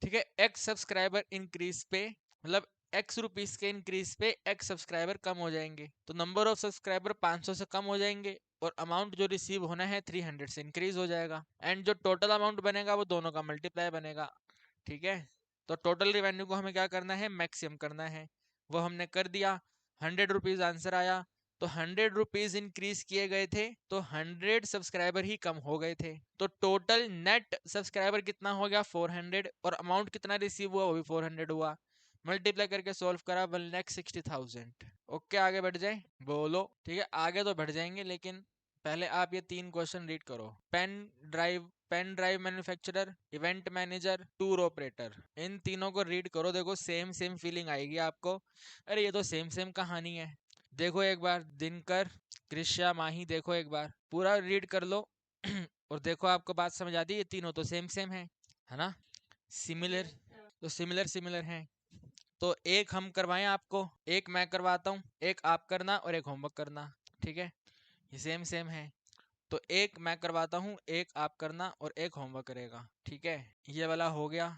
ठीक है। x सब्सक्राइबर इंक्रीज पे मतलब x रुपीज के इंक्रीज पे x सब्सक्राइबर कम हो जाएंगे, तो नंबर ऑफ सब्सक्राइबर 500 से कम हो जाएंगे और अमाउंट जो रिसीव होना है 300 से इंक्रीज हो जाएगा, एंड जो टोटल अमाउंट बनेगा वो दोनों का मल्टीप्लाई बनेगा, ठीक है। तो टोटल रिवेन्यू को हमें क्या करना है, मैक्सिमम करना है। वो हमने कर दिया, 100 रुपीज आंसर आया। तो 100 रुपीज इंक्रीज किए गए थे, तो 100 सब्सक्राइबर ही कम हो गए थे। तो टोटल नेट सब्सक्राइबर कितना हो गया, 400, और अमाउंट कितना रिसीव हुआ, वो भी 400 हुआ। मल्टीप्लाई करके सॉल्व करा, 1,60,000। ओके, आगे बढ़ जाए, बोलो। ठीक है, आगे तो बढ़ जाएंगे, लेकिन पहले आप ये 3 क्वेश्चन रीड करो। Pen drive manufacturer, event manager, tour operator, इन तीनों को रीड करो। देखो सेम सेम फीलिंग आएगी आपको, अरे ये तो सेम सेम कहानी है। देखो एक बार, दिनकर, कृष्या, माही, देखो एक बार पूरा रीड कर लो और देखो आपको बात समझ आती है, ये तीनों तो सेम सेम है ना, सिमिलर, तो सिमिलर सिमिलर हैं। तो एक हम करवाएं आपको, एक मैं करवाता हूँ, एक आप करना और एक होमवर्क करना। ठीक है, ये सेम सेम है। तो एक मैं करवाता हूँ, एक आप करना और एक होमवर्क करेगा। ठीक है, ये वाला हो गया,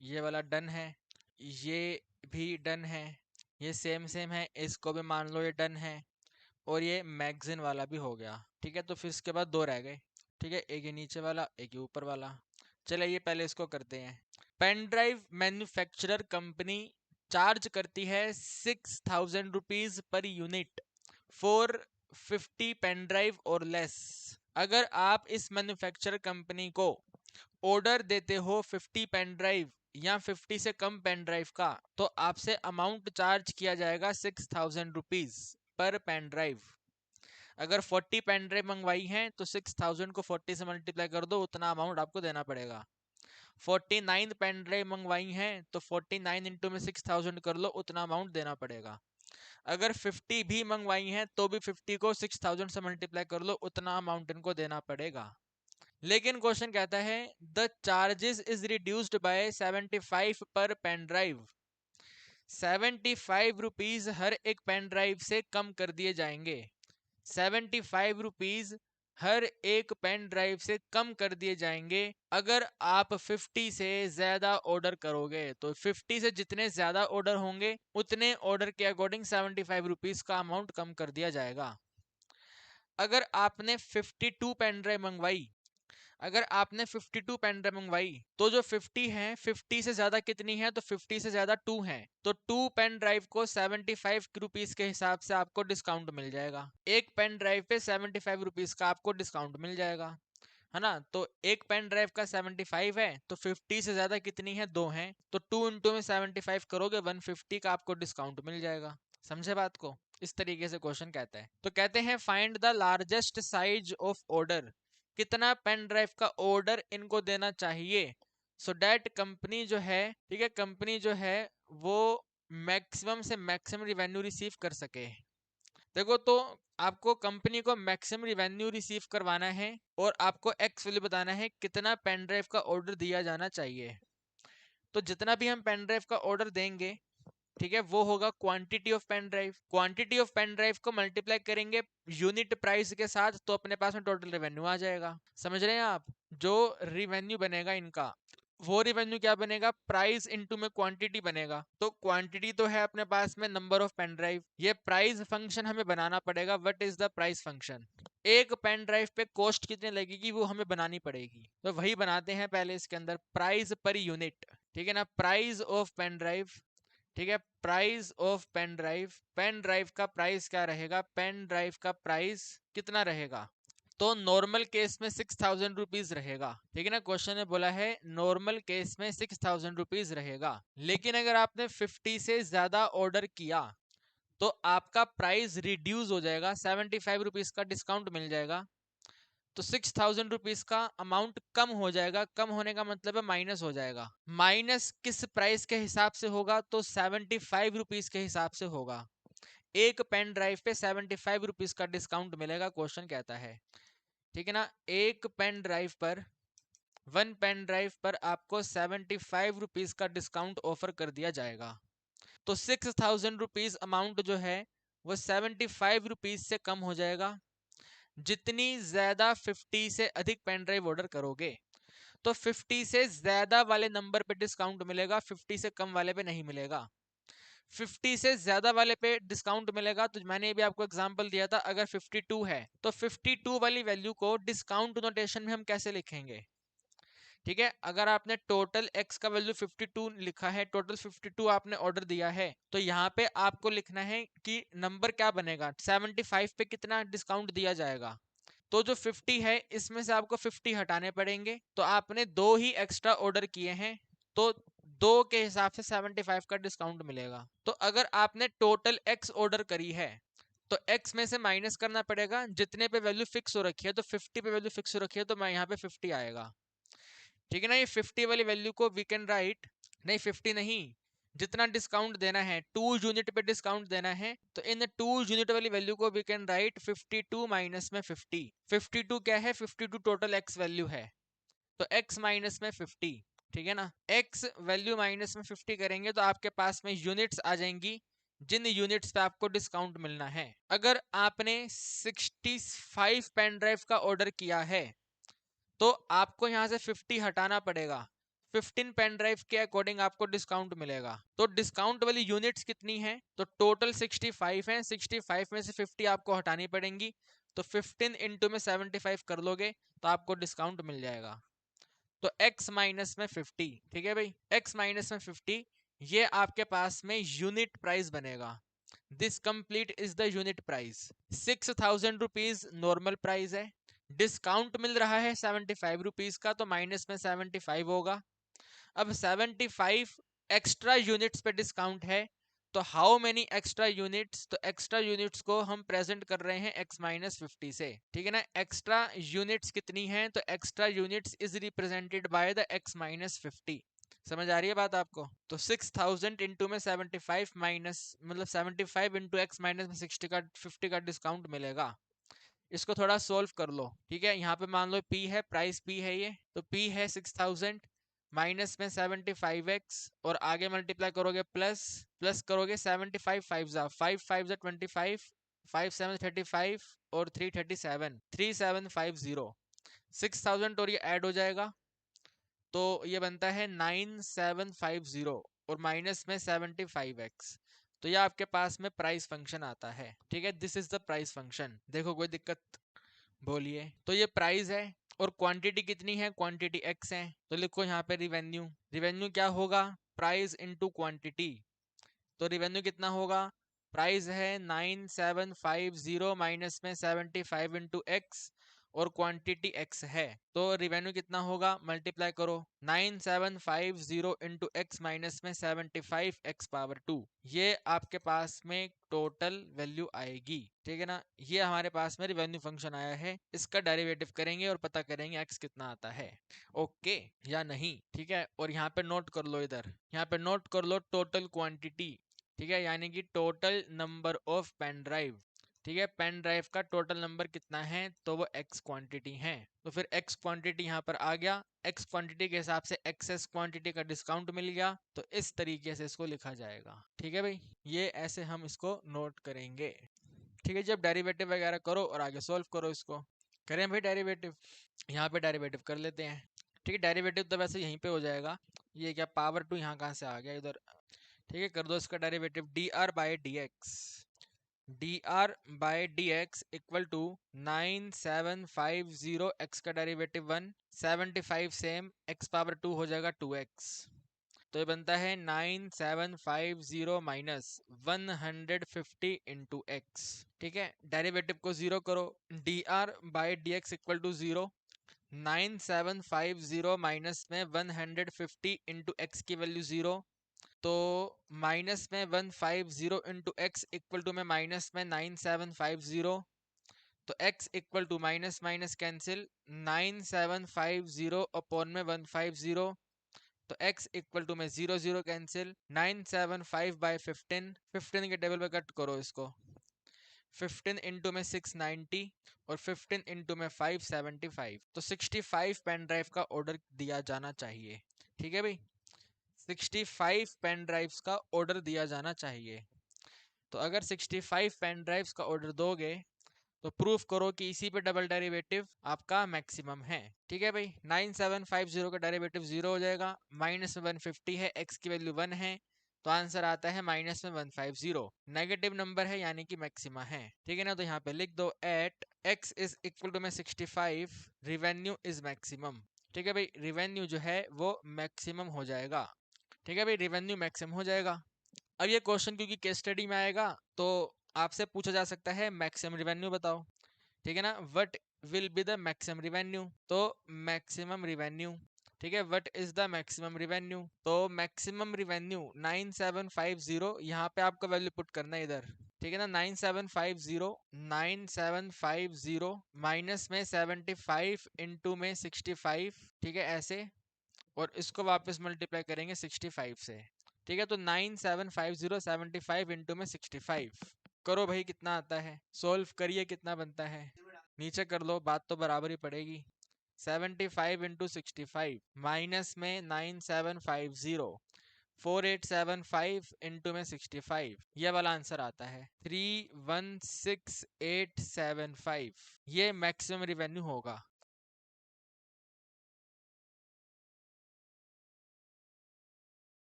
ये वाला डन है, ये भी डन है, ये सेम सेम है, इसको भी मान लो ये डन है, और ये मैगजीन वाला भी हो गया। ठीक है, तो फिर इसके बाद 2 रह गए। ठीक है, एक ये नीचे वाला, एक ये ऊपर वाला। चलिए ये पहले इसको करते हैं। Pen drive manufacturer company charge करती है 6,000 rupees per unit for 50 pen drive और लेस। अगर आप इस मैन्युफैक्चरर कंपनी को ऑर्डर देते हो 50 पेन ड्राइव या 50 से कम पेन ड्राइव का, तो आपसे अमाउंट चार्ज किया जाएगा 6,000 रुपीज पर पेन ड्राइव। अगर 40 पेन ड्राइव मंगवाई हैं तो 6,000 को 40 से मल्टीप्लाई कर दो, उतना अमाउंट आपको देना पड़ेगा। 49 पेन ड्राइव मंगवाई हैं तो 49 इंटू में 6,000 कर लो, उतना अमाउंट देना पड़ेगा। अगर 50 भी मंगवाई हैं तो भी 50 को 6,000 से मल्टीप्लाई कर लो, उतना अमाउंट इनको देना पड़ेगा। लेकिन क्वेश्चन कहता है the charges is reduced by 75 पर पेन ड्राइव। 75 रुपीज हर एक पेन ड्राइव से कम कर दिए जाएंगे। 75 रुपीज हर एक पेन ड्राइव से कम कर दिए जाएंगे अगर आप 50 से ज्यादा ऑर्डर करोगे। तो 50 से जितने ज्यादा ऑर्डर होंगे उतने ऑर्डर के अकॉर्डिंग 75 रुपीज का अमाउंट कम कर दिया जाएगा। अगर आपने 52 पेन ड्राइव मंगवाई, अगर आपने 52 पेन ड्राइव मंगवाई, तो जो 50 है, 50 से ज्यादा कितनी है, तो 50 से ज्यादा 2 है, तो 2 पेन ड्राइव को 75 रुपीज के हिसाब से आपको डिस्काउंट मिल जाएगा। एक पेन ड्राइव पे 75 रुपीज का आपको डिस्काउंट मिल जाएगा, है ना। तो एक पेन ड्राइव का 75 है, तो 50 से ज्यादा कितनी है, 2 है, तो 2 इंटू में 75 करोगे, 150 का आपको डिस्काउंट मिल जाएगा। समझे बात को, इस तरीके से क्वेश्चन कहता है। तो कहते हैं find the largest size of order, कितना पेन ड्राइव का ऑर्डर इनको देना चाहिए सो डैट कंपनी जो है, ठीक है, कंपनी जो है वो मैक्सिमम से मैक्सिमम रिवेन्यू रिसीव कर सके। देखो, तो आपको कंपनी को मैक्सिमम रिवेन्यू रिसीव करवाना है और आपको एक्स वैल्यू बताना है कितना पेन ड्राइव का ऑर्डर दिया जाना चाहिए। तो जितना भी हम पेन ड्राइव का ऑर्डर देंगे, ठीक है, वो होगा quantity of pen drive. Quantity of pen drive को मल्टीप्लाई करेंगे यूनिट प्राइस के साथ, तो अपने पास में टोटल रेवेन्यू आ जाएगा। समझ रहे हैं आप, जो रेवेन्यू बनेगा इनका, वो रेवेन्यू क्या बनेगा, प्राइस इनटू में क्वांटिटी बनेगा। तो क्वांटिटी तो है अपने पास में नंबर ऑफ पेन ड्राइव, ये प्राइस फंक्शन हमें बनाना पड़ेगा। What is the price function, एक पेन ड्राइव पे कॉस्ट कितनी लगेगी वो हमें बनानी पड़ेगी। तो वही बनाते हैं पहले इसके अंदर, प्राइस पर यूनिट। ठीक है ना, प्राइस ऑफ पेन ड्राइव, ठीक है, price of pen drive, pen drive का प्राइस क्या रहेगा, पेन ड्राइव का प्राइस कितना रहेगा, तो नॉर्मल केस में 6,000 रुपीज रहेगा। ठीक है ना, क्वेश्चन ने बोला है नॉर्मल केस में 6,000 रुपीज रहेगा। लेकिन अगर आपने 50 से ज्यादा ऑर्डर किया तो आपका प्राइस रिड्यूस हो जाएगा, 75 रुपीज का डिस्काउंट मिल जाएगा, तो 6,000 रुपीज का अमाउंट कम हो जाएगा। कम होने का मतलब है माइनस हो जाएगा। माइनस किस प्राइस के हिसाब से होगा, तो 75 रुपीज के हिसाब से होगा। एक पेन ड्राइव पे 75 रुपीज का डिस्काउंट मिलेगा, क्वेश्चन कहता है। ठीक है ना, एक पेन ड्राइव पर, वन पेन ड्राइव पर आपको 75 रुपीज का डिस्काउंट ऑफर कर दिया जाएगा। तो 6,000 रुपीज अमाउंट जो है वो 75 रुपीज से कम हो जाएगा। जितनी ज्यादा 50 से अधिक पेन ड्राइव ऑर्डर करोगे, तो 50 से ज्यादा वाले नंबर पे डिस्काउंट मिलेगा, 50 से कम वाले पे नहीं मिलेगा। 50 से ज्यादा वाले पे डिस्काउंट मिलेगा, तो मैंने भी आपको एग्जांपल दिया था, अगर 52 है तो 52 वाली वैल्यू को डिस्काउंट नोटेशन में हम कैसे लिखेंगे, ठीक है, अगर आपने टोटल x का वैल्यू 52 लिखा है, टोटल 52 आपने ऑर्डर दिया है, तो यहाँ पे आपको लिखना है कि नंबर क्या बनेगा, 75 पे कितना डिस्काउंट दिया जाएगा। तो जो 50 है इसमें से आपको 50 हटाने पड़ेंगे, तो आपने दो ही एक्स्ट्रा ऑर्डर किए हैं, तो दो के हिसाब से 75 का डिस्काउंट मिलेगा। तो अगर आपने टोटल x ऑर्डर करी है तो x में से माइनस करना पड़ेगा, जितने पे वैल्यू फिक्स हो रखी है, तो 50 पे वैल्यू फिक्स हो रखी है, तो मैं यहाँ पे 50 आएगा। ठीक है ना, ये 50 वाली वैल्यू को वी कैन राइट, नहीं 50 नहीं, जितना डिस्काउंट देना है 2 यूनिट पे डिस्काउंट देना है, तो इन 2 यूनिट वाली वैल्यू को वी कैन राइट 52 माइनस में 50। 52 क्या है, 52 टोटल x वैल्यू है, तो x माइनस में 50। ठीक है ना, x वैल्यू माइनस में 50 करेंगे तो आपके पास में यूनिट्स आ जाएंगी, जिन यूनिट्स पे आपको डिस्काउंट मिलना है। अगर आपने 65 पेन ड्राइव का ऑर्डर किया है तो आपको यहाँ से 50 हटाना पड़ेगा, 15 पेन ड्राइव के अकॉर्डिंग आपको डिस्काउंट मिलेगा। तो डिस्काउंट वाली यूनिट्स कितनी है, तो टोटल 65 है, 65 में से 50 आपको हटानी पड़ेंगी, तो 15 इंटू में 75 कर लोगे तो आपको डिस्काउंट मिल जाएगा। तो x माइनस में 50, ठीक है भाई, x माइनस में 50, ये आपके पास में यूनिट प्राइस बनेगा। This complete is the unit price. 6000 rupees normal price है, डिस्काउंट मिल रहा है 75 रुपीज का, तो माइनस में 75 होगा। अब 75 एक्स्ट्रा यूनिट्स पे डिस्काउंट है, तो हाउ मेनी एक्स्ट्रा यूनिट्स, तो एक्स्ट्रा यूनिट्स को हम प्रेजेंट कर रहे हैं x माइनस 50 से। ठीक है ना, एक्स्ट्रा यूनिट्स कितनी हैं, तो extra units is represented by the x minus 50। समझ आ रही है बात आपको, तो 6000 इंटू में 75 माइनस, मतलब 75 इंटू एक्स माइनस में 60 का 50 का डिस्काउंट मिलेगा। इसको थोड़ा सोल्व कर लो। ठीक है, यहाँ पे मान लो p है, प्राइस p है ये, तो p है 6000 माइनस में 75x, और आगे मल्टीप्लाई करोगे प्लस, प्लस करोगे 75 5 जा 5 5 जा 25, 5 7 35 और 3 37, 3750, 6000 और ये ऐड हो जाएगा, तो ये बनता है 9750 और माइनस में 75x, तो ये आपके पास में प्राइस फंक्शन आता है। ठीक है, this is the price function. देखो कोई दिक्कत बोलिए, तो ये प्राइस है और क्वांटिटी कितनी है, क्वांटिटी x है, तो लिखो यहाँ पे रिवेन्यू। रिवेन्यू क्या होगा, प्राइस इनटू क्वांटिटी, तो रिवेन्यू कितना होगा, प्राइस है 9750 माइनस में 75 इंटू एक्स, और क्वांटिटी x है, तो रिवेन्यू कितना होगा, मल्टीप्लाई करो 9750 इंटू एक्स माइनस में 75 x पावर 2, ये आपके पास में टोटल वैल्यू आएगी। ठीक है ना, ये हमारे पास में रिवेन्यू फंक्शन आया है, इसका डेरिवेटिव करेंगे और पता करेंगे x कितना आता है, ओके या नहीं। ठीक है, और यहाँ पे नोट कर लो, इधर यहाँ पे नोट कर लो टोटल क्वांटिटी। ठीक है, यानी कि total number of pen drive. ठीक है, पेन ड्राइव का टोटल नंबर कितना है, तो वो x क्वांटिटी है, तो फिर x क्वांटिटी यहाँ पर आ गया, x क्वांटिटी के हिसाब से एक्सेस क्वांटिटी का डिस्काउंट मिल गया, तो इस तरीके से इसको लिखा जाएगा। ठीक है भाई, ये ऐसे हम इसको नोट करेंगे। ठीक है, जब डेरिवेटिव वगैरह करो और आगे सॉल्व करो इसको। करें भाई डेरिवेटिव, यहाँ पे डेरिवेटिव कर लेते हैं। ठीक है, डेरिवेटिव तो वैसे यहीं पे हो जाएगा, ये क्या पावर टू यहाँ कहाँ से आ गया इधर। ठीक है, कर दो इसका derivative, d r by d x, d r by d x equal to 9750, x का डेरिवेटिव 1, 75 सेम, एक्स पावर 2 हो जाएगा 2x, तो ये बनता है 9750 माइनस 150 इंटू एक्स। ठीक है, डेरिवेटिव को जीरो करो, d r by d x equal to 0, 9750 minus में 150 इंटू एक्स की वैल्यू 0, तो माइनस में 150 इंटू एक्स इक्वल टू में माइनस में 9750, तो x equal to minus minus cancel, 9750 upon में 150, तो x इक्वल टू में 0 0 कैंसिल, 975 बाई 15, 15 के टेबल पे कट करो इसको, 15 इंटू में 690 और 15 इंटू में 575, तो 65 पेन ड्राइव का ऑर्डर दिया जाना चाहिए। ठीक है भाई, 65 पेन ड्राइव्स का ऑर्डर दिया जाना चाहिए। तो अगर 65 पेन ड्राइव्स का ऑर्डर दोगे तो प्रूफ करो कि इसी पे डबल डेरिवेटिव आपका मैक्सिमम है। ठीक है भाई, 9750 का डेरिवेटिव 0 हो जाएगा, माइनस में 150 है, x की वैल्यू 1 है, तो आंसर आता है माइनस में 150, नेगेटिव नंबर है यानी कि मैक्सिमा है। ठीक है ना, तो यहाँ पे लिख दो at x is equal to में 65, रिवेन्यू इज मैक्सिमम। ठीक है भाई, रिवेन्यू जो है वो मैक्सिमम हो जाएगा। ठीक है भाई, रिवेन्यू मैक्सिमम हो जाएगा। अब ये क्वेश्चन क्योंकि केस स्टडी में आएगा तो आपसे पूछा जा सकता है मैक्सिमम रिवेन्यू बताओ। ठीक है ना, what will be the maximum revenue, तो मैक्सिमम रिवेन्यू। ठीक है, what is the maximum revenue, तो मैक्सिमम रिवेन्यू 9750, यहाँ पे आपको वैल्यू पुट करना है इधर। ठीक है ना, 9750 माइनस में 75 इंटू में 65। ठीक है, ऐसे, और इसको वापस मल्टीप्लाई करेंगे 65 से। ठीक है, तो 9750 इंटू में 65 करो भाई, कितना आता है, सोल्व करिए कितना बनता है, नीचे कर लो, बात तो बराबर ही पड़ेगी। 75 इंटू 65 माइनस में 9750, 4875 इंटू में 65, ये वाला आंसर आता है 316875। ये मैक्सिमम रिवेन्यू होगा।